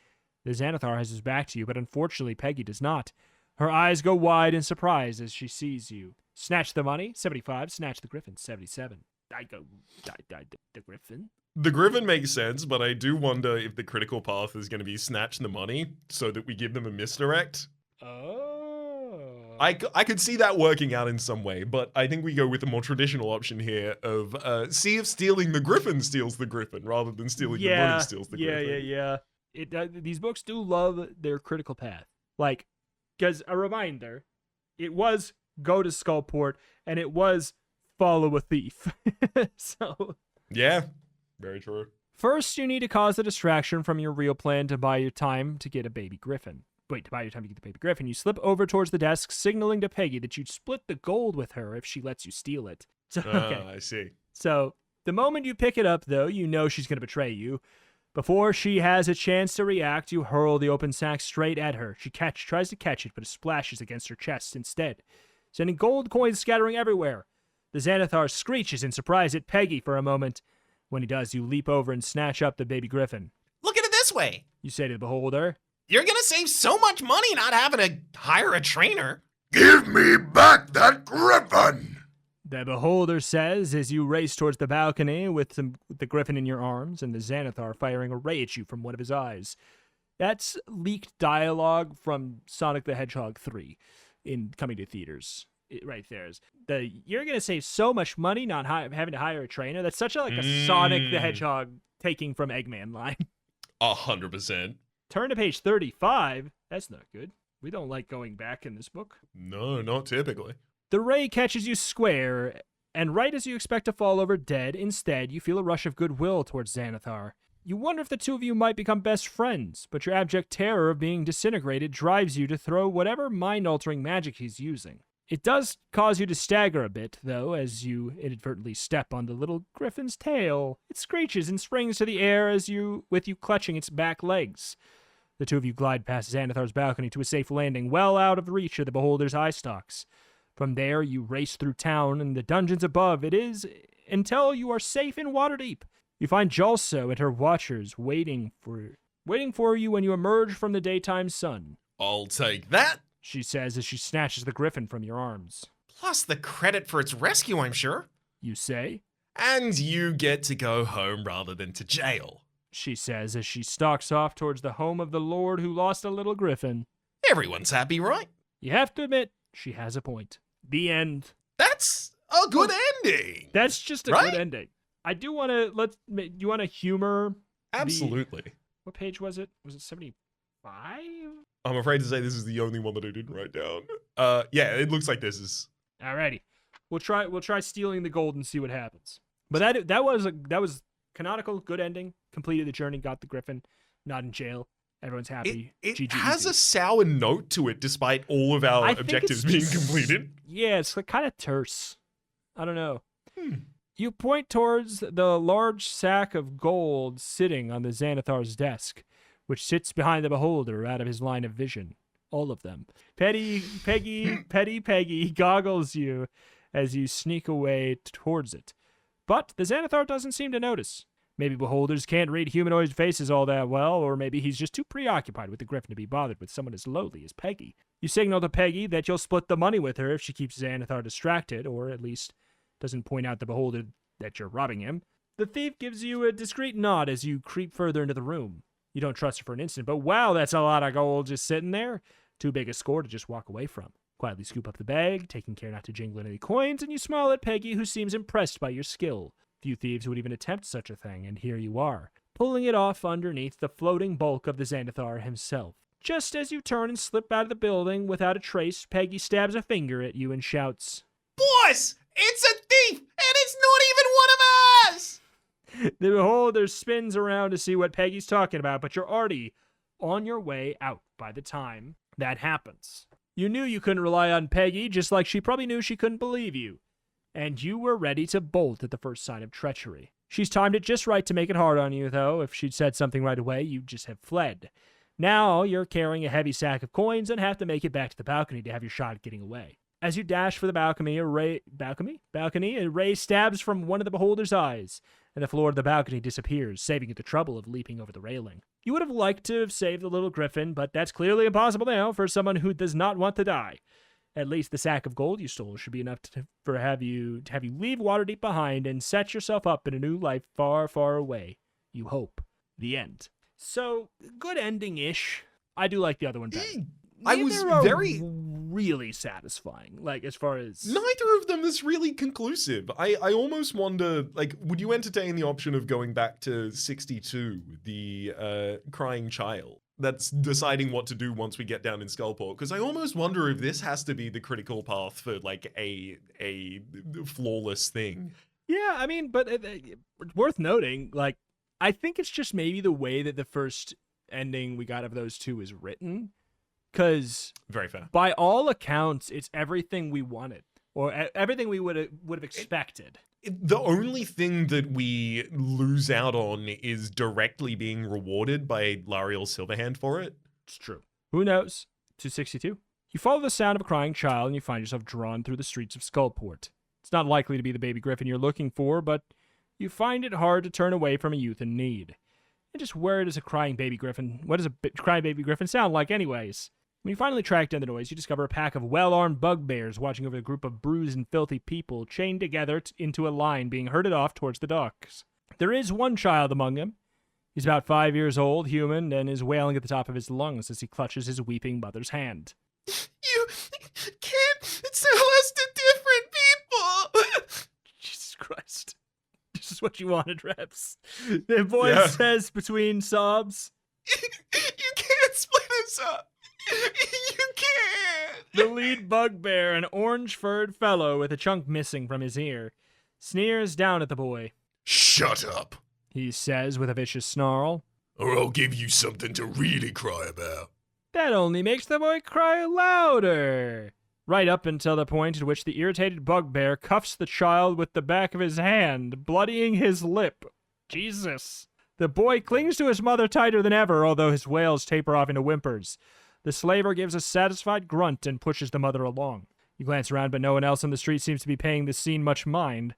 The Xanathar has his back to you, but unfortunately Peggy does not. Her eyes go wide in surprise as she sees you. Snatch the money, 75. Snatch the griffin, 77. The griffin? The Griffin makes sense, but I do wonder if the critical path is going to be snatch the money so that we give them a misdirect. Oh. I could see that working out in some way, but I think we go with the more traditional option here of see if stealing the Griffin steals the Griffin rather than stealing the money steals the Griffin. Yeah. These books do love their critical path. Like, because a reminder, it was go to Skullport and it was follow a thief. So. Yeah, very true. First, you need to cause a distraction from your real plan to buy you time to get a baby griffin. To buy your time to get the baby griffin, you slip over towards the desk, signaling to Peggy that you'd split the gold with her if she lets you steal it. So, okay. I see. So, the moment you pick it up, though, you know she's going to betray you. Before she has a chance to react, you hurl the open sack straight at her. She tries to catch it, but it splashes against her chest instead, sending gold coins scattering everywhere. The Xanathar screeches in surprise at Peggy for a moment. When he does, you leap over and snatch up the baby griffin. Look at it this way. You say to the beholder. You're gonna save so much money not having to hire a trainer. Give me back that Griffin! The beholder says as you race towards the balcony with the griffin in your arms and the Xanathar firing a ray at you from one of his eyes. That's leaked dialogue from Sonic the Hedgehog 3 in coming to theaters. Right there is you're gonna save so much money not having to hire a trainer. That's such a Sonic the Hedgehog taking from Eggman line. 100%. Turn to page 35. That's not good. We don't like going back in this book. No, not typically. The ray catches you square, and right as you expect to fall over dead, instead you feel a rush of goodwill towards Xanathar. You wonder if the two of you might become best friends, but your abject terror of being disintegrated drives you to throw whatever mind-altering magic he's using. It does cause you to stagger a bit, though, as you inadvertently step on the little griffin's tail. It screeches and springs to the air with you clutching its back legs. The two of you glide past Xanathar's balcony to a safe landing, well out of reach of the beholder's eye stalks. From there, you race through town and the dungeons above. It is until you are safe in Waterdeep. You find Jalso and her watchers waiting for you when you emerge from the daytime sun. I'll take that, she says as she snatches the griffin from your arms. Plus the credit for its rescue, I'm sure. You say. And you get to go home rather than to jail, she says as she stalks off towards the home of the lord who lost a little griffin. Everyone's happy, right? You have to admit, she has a point. The end. That's a good ending. That's just a good ending. I do want to, you want to humor? Absolutely. What page was it? Was it 75? I'm afraid to say this is the only one that I didn't write down. Yeah, it looks like this is. Alrighty. We'll try stealing the gold and see what happens. But that was canonical, good ending. Completed the journey, got the griffin, not in jail. Everyone's happy. It GG has easy. a sour note to it, despite all of our I think objectives it's being just- completed. Yeah, it's like kind of terse. I don't know. Hmm. You point towards the large sack of gold sitting on the Xanathar's desk, which sits behind the beholder out of his line of vision. All of them. Petty Peggy goggles you as you sneak away towards it. But the Xanathar doesn't seem to notice. Maybe beholders can't read humanoid faces all that well, or maybe he's just too preoccupied with the griffin to be bothered with someone as lowly as Peggy. You signal to Peggy that you'll split the money with her if she keeps Xanathar distracted, or at least doesn't point out the beholder that you're robbing him. The thief gives you a discreet nod as you creep further into the room. You don't trust her for an instant, but wow, that's a lot of gold just sitting there. Too big a score to just walk away from. Quietly scoop up the bag, taking care not to jingle any coins, and you smile at Peggy, who seems impressed by your skill. Few thieves would even attempt such a thing, and here you are, pulling it off underneath the floating bulk of the Xanathar himself. Just as you turn and slip out of the building without a trace, Peggy stabs a finger at you and shouts, Boss, it's a thief, and it's not even one of us! The beholder spins around to see what Peggy's talking about, but you're already on your way out by the time that happens. You knew you couldn't rely on Peggy, just like she probably knew she couldn't believe you. And you were ready to bolt at the first sign of treachery. She's timed it just right to make it hard on you, though. If she'd said something right away, you'd just have fled. Now you're carrying a heavy sack of coins and have to make it back to the balcony to have your shot at getting away. As you dash for the balcony, a ray stabs from one of the beholder's eyes, and the floor of the balcony disappears, saving you the trouble of leaping over the railing. You would have liked to have saved the little griffin, but that's clearly impossible now for someone who does not want to die. At least the sack of gold you stole should be enough to have you leave Waterdeep behind and set yourself up in a new life far, far away. You hope. The end. So, good ending-ish. I do like the other one better. I was Neither are very- really satisfying, like, as far as... Neither of them is really conclusive. I almost wonder, like, would you entertain the option of going back to 62, the crying child? That's deciding what to do once we get down in Skullport. Because I almost wonder if this has to be the critical path for, like, a flawless thing. Yeah, I mean, but worth noting, like, I think it's just maybe the way that the first ending we got of those two is written. Because Very fair. by all accounts, it's everything we wanted, or everything we would have expected. The only thing that we lose out on is directly being rewarded by Lariel Silverhand for it. It's true. Who knows? 262. You follow the sound of a crying child, and you find yourself drawn through the streets of Skullport. It's not likely to be the baby griffin you're looking for, but you find it hard to turn away from a youth in need. And just where does a crying baby griffin? What does a crying baby griffin sound like, anyways? When you finally track down the noise, you discover a pack of well-armed bugbears watching over a group of bruised and filthy people chained together into a line being herded off towards the docks. There is one child among them. He's about 5 years old, human, and is wailing at the top of his lungs as he clutches his weeping mother's hand. You can't tell us to different people! Jesus Christ. This is what you wanted, Reps. The boy Yeah. says between sobs. You can't split us up! You can't! The lead bugbear, an orange-furred fellow with a chunk missing from his ear, sneers down at the boy. Shut up, He says with a vicious snarl. or I'll give you something to really cry about. That only makes the boy cry louder. Right up until the point at which the irritated bugbear cuffs the child with the back of his hand, bloodying his lip. Jesus. The boy clings to his mother tighter than ever, although his wails taper off into whimpers. The slaver gives a satisfied grunt and pushes the mother along. You glance around, but no one else on the street seems to be paying this scene much mind.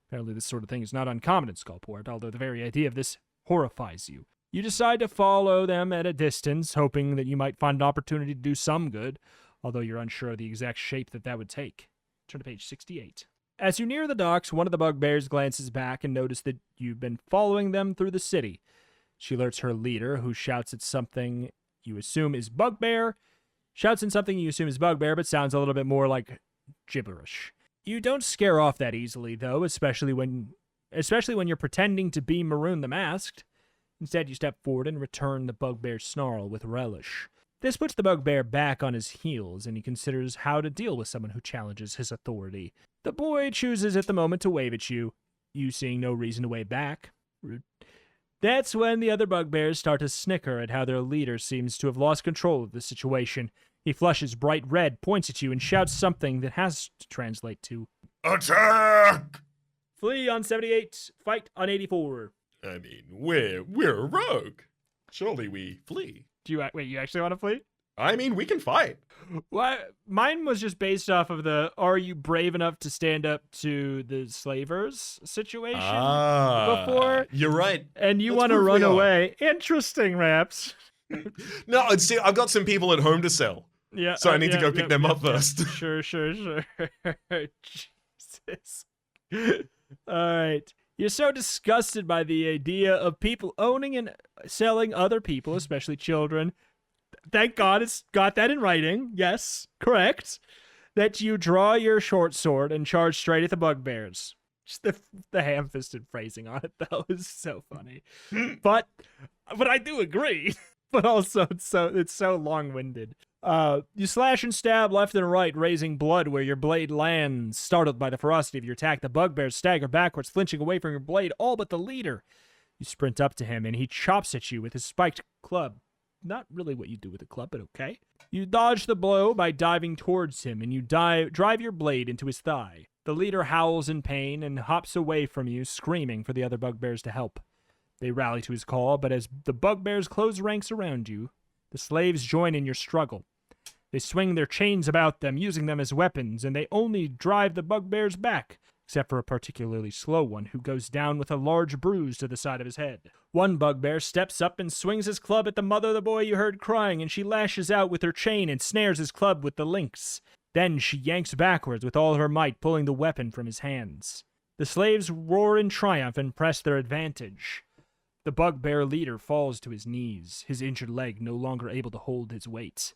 Apparently this sort of thing is not uncommon in Skullport, although the very idea of this horrifies you. You decide to follow them at a distance, hoping that you might find an opportunity to do some good, although you're unsure of the exact shape that would take. Turn to page 68. As you near the docks, one of the bugbears glances back and notices that you've been following them through the city. She alerts her leader, who shouts at something you assume is bugbear, but sounds a little bit more like gibberish. You don't scare off that easily, though, especially when you're pretending to be Maroon the Masked. Instead, you step forward and return the bugbear's snarl with relish. This puts the bugbear back on his heels, and he considers how to deal with someone who challenges his authority. The boy chooses at the moment to wave at you, you seeing no reason to wave back. Rude. That's when the other bugbears start to snicker at how their leader seems to have lost control of the situation. He flushes bright red, points at you, and shouts something that has to translate to Attack! flee on 78, fight on 84. I mean, we're a rogue. Surely we flee. Do you wait? You actually want to flee? I mean, we can fight. Well, mine was just based off of the "Are you brave enough to stand up to the slavers?" situation before. You're right. And you Let's want to prove we run are. away. Interesting, Raps. No, see, I've got some people at home to sell. Yeah. So I need to go pick them up yeah. first. Sure. Jesus. All right. You're so disgusted by the idea of people owning and selling other people, especially children. Thank God it's got that in writing. Yes, correct. That you draw your short sword and charge straight at the bugbears. Just the ham-fisted phrasing on it, though, is so funny. But I do agree. But also, it's so long-winded. You slash and stab left and right, raising blood where your blade lands. Startled by the ferocity of your attack, the bugbears stagger backwards, flinching away from your blade, all but the leader. You sprint up to him, and he chops at you with his spiked club. Not really what you do with a club, but okay. You dodge the blow by diving towards him, and you drive your blade into his thigh. The leader howls in pain and hops away from you, screaming for the other bugbears to help. They rally to his call, but as the bugbears close ranks around you, the slaves join in your struggle. They swing their chains about them, using them as weapons, and they only drive the bugbears back, except for a particularly slow one who goes down with a large bruise to the side of his head. One bugbear steps up and swings his club at the mother of the boy you heard crying, and she lashes out with her chain and snares his club with the links. Then she yanks backwards with all her might, pulling the weapon from his hands. The slaves roar in triumph and press their advantage. The bugbear leader falls to his knees, his injured leg no longer able to hold his weight.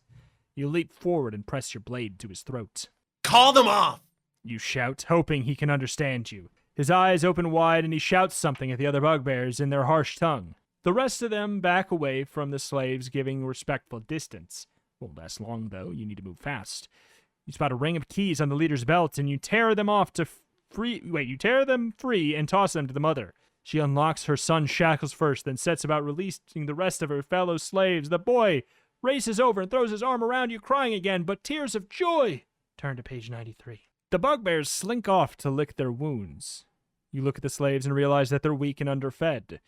You leap forward and press your blade to his throat. Call them off! You shout, hoping he can understand you. His eyes open wide and he shouts something at the other bugbears in their harsh tongue. The rest of them back away from the slaves, giving respectful distance. Won't last long, though. You need to move fast. You spot a ring of keys on the leader's belt, and you tear them off to you tear them free and toss them to the mother. She unlocks her son's shackles first, then sets about releasing the rest of her fellow slaves. The boy races over and throws his arm around you, crying again, but tears of joy. Turn to page 93. The bugbears slink off to lick their wounds. You look at the slaves and realize that they're weak and underfed.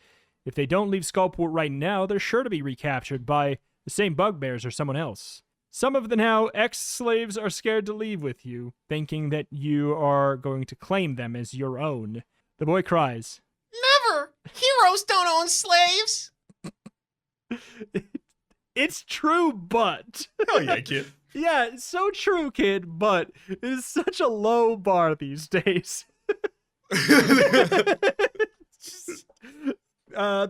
If they don't leave Skullport right now, they're sure to be recaptured by the same bugbears or someone else. Some of the now ex-slaves are scared to leave with you, thinking that you are going to claim them as your own. The boy cries. Never! Heroes don't own slaves! It's true, but... Hell yeah, kid. Yeah, it's so true, kid, but it's such a low bar these days. The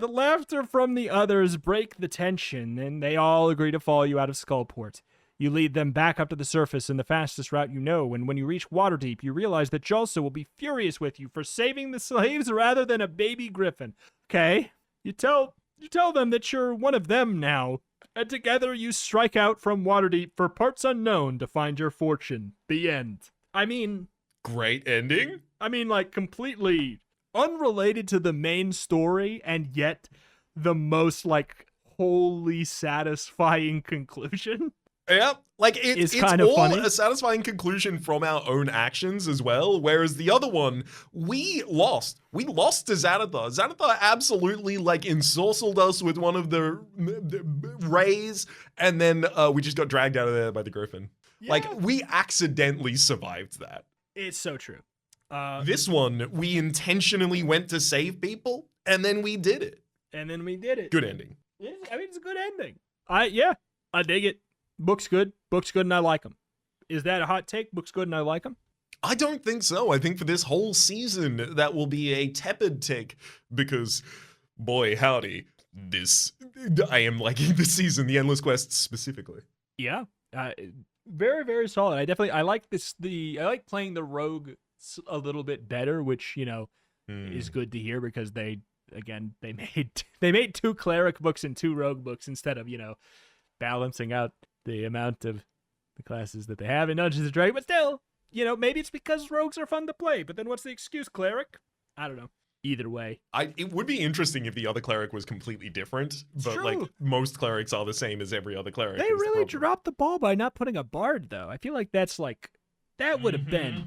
laughter from the others break the tension, and they all agree to follow you out of Skullport. You lead them back up to the surface in the fastest route you know, and when you reach Waterdeep, you realize that Jalsa will be furious with you for saving the slaves rather than a baby griffin. Okay? You tell them that you're one of them now, and together you strike out from Waterdeep for parts unknown to find your fortune. The end. I mean, Great ending. like, completely unrelated to the main story, and yet the most, like, wholly satisfying conclusion. Yeah, like it's kind of all funny. a satisfying conclusion from our own actions as well. Whereas the other one, we lost. We lost to Xanathar. Xanathar absolutely like ensorcelled us with one of the rays, and then we just got dragged out of there by the griffin. Yeah. Like we accidentally survived that. It's so true. This one, we intentionally went to save people, and then we did it. And then we did it. Good ending. It's a good ending. I dig it. Book's good, and I like them. Is that a hot take? Book's good and I like them? I don't think so. I think for this whole season, that will be a tepid take because, boy, howdy, I am liking this season, the Endless Quest specifically. Yeah. Very, very solid. I like I like playing the rogue a little bit better, which, is good to hear because they made 2 cleric books and 2 rogue books instead of, balancing out the amount of the classes that they have in Dungeons & Dragons. But still, maybe it's because rogues are fun to play, but then what's the excuse, cleric? I don't know. either way. It would be interesting if the other cleric was completely different, but like true. most clerics are the same as every other cleric. They is the really problem. dropped the ball by not putting a bard, though. I feel like that's like that would have been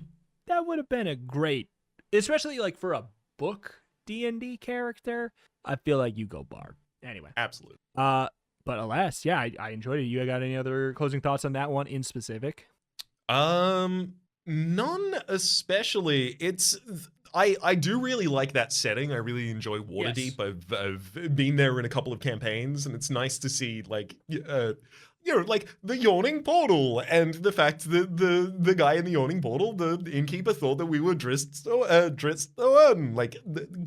a great, especially like for a book D&D character. I feel like you go bard anyway. Absolutely. But alas, yeah, I enjoyed it. You got any other closing thoughts on that one in specific? None especially. I do really like that setting. I really enjoy Waterdeep. Yes. I've been there in a couple of campaigns, and it's nice to see like like the yawning portal, and the fact that the guy in the yawning portal, the innkeeper, thought that we were Dritz like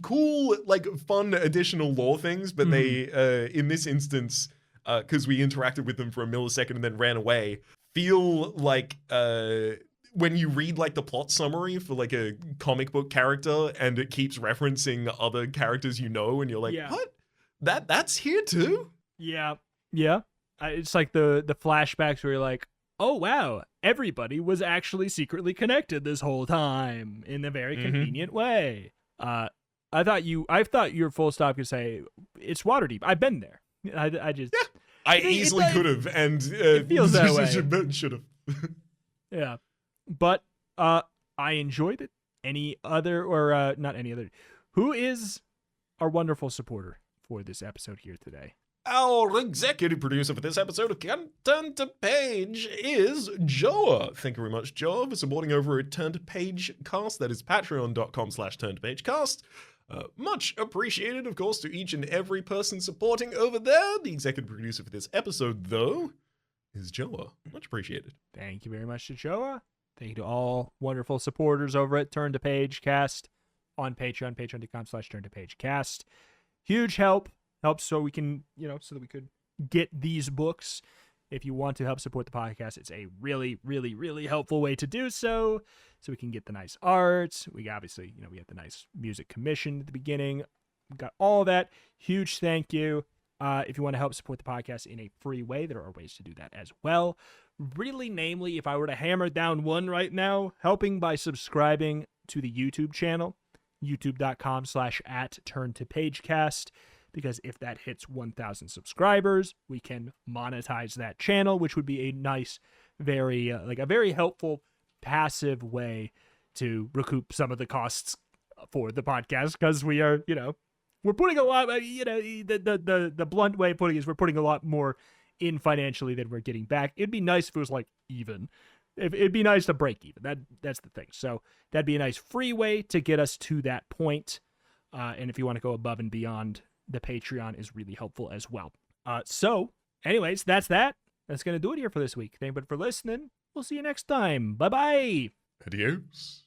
cool, like fun additional lore things, but they in this instance, because we interacted with them for a millisecond and then ran away, feel like when you read like the plot summary for like a comic book character and it keeps referencing other characters and you're like, Yeah. what? That's here too? Yeah. It's like the flashbacks where you're like, oh wow, everybody was actually secretly connected this whole time in a very convenient way. I thought your full stop could say it's Waterdeep. I've been there. I just I It- it easily does- could have, and it feels that way. should have. yeah. But I enjoyed it. Any other or not any other? Who is our wonderful supporter for this episode here today? Our executive producer for this episode of Turn to Page is Joa. Thank you very much, Joa, for supporting over at Turn to Page Cast. That is patreon.com/turntoPageCast. Much appreciated, of course, to each and every person supporting over there. The executive producer for this episode, though, is Joa. Much appreciated. Thank you very much to Joa. Thank you to all wonderful supporters over at Turn to Page Cast on Patreon, patreon.com/turntopagecast. Huge help. Helps so we can, so that we could get these books. If you want to help support the podcast, it's a really, really, really helpful way to do so. So we can get the nice art. We obviously, we have the nice music commission at the beginning. We got all that. Huge thank you. If you want to help support the podcast in a free way, there are ways to do that as well. Really, namely, if I were to hammer down one right now, helping by subscribing to the YouTube channel, youtube.com/@turntopagecast, because if that hits 1,000 subscribers, we can monetize that channel, which would be a nice, very, a very helpful passive way to recoup some of the costs for the podcast, because we are, we're putting a lot, the blunt way of putting it is we're putting a lot more in financially than we're getting back. It'd be nice if it was like even. It'd be nice to break even. That's the thing. So that'd be a nice free way to get us to that point. And if you want to go above and beyond, the Patreon is really helpful as well. So anyways, that's that. That's going to do it here for this week. Thank you for listening. We'll see you next time. Bye-bye. Adios.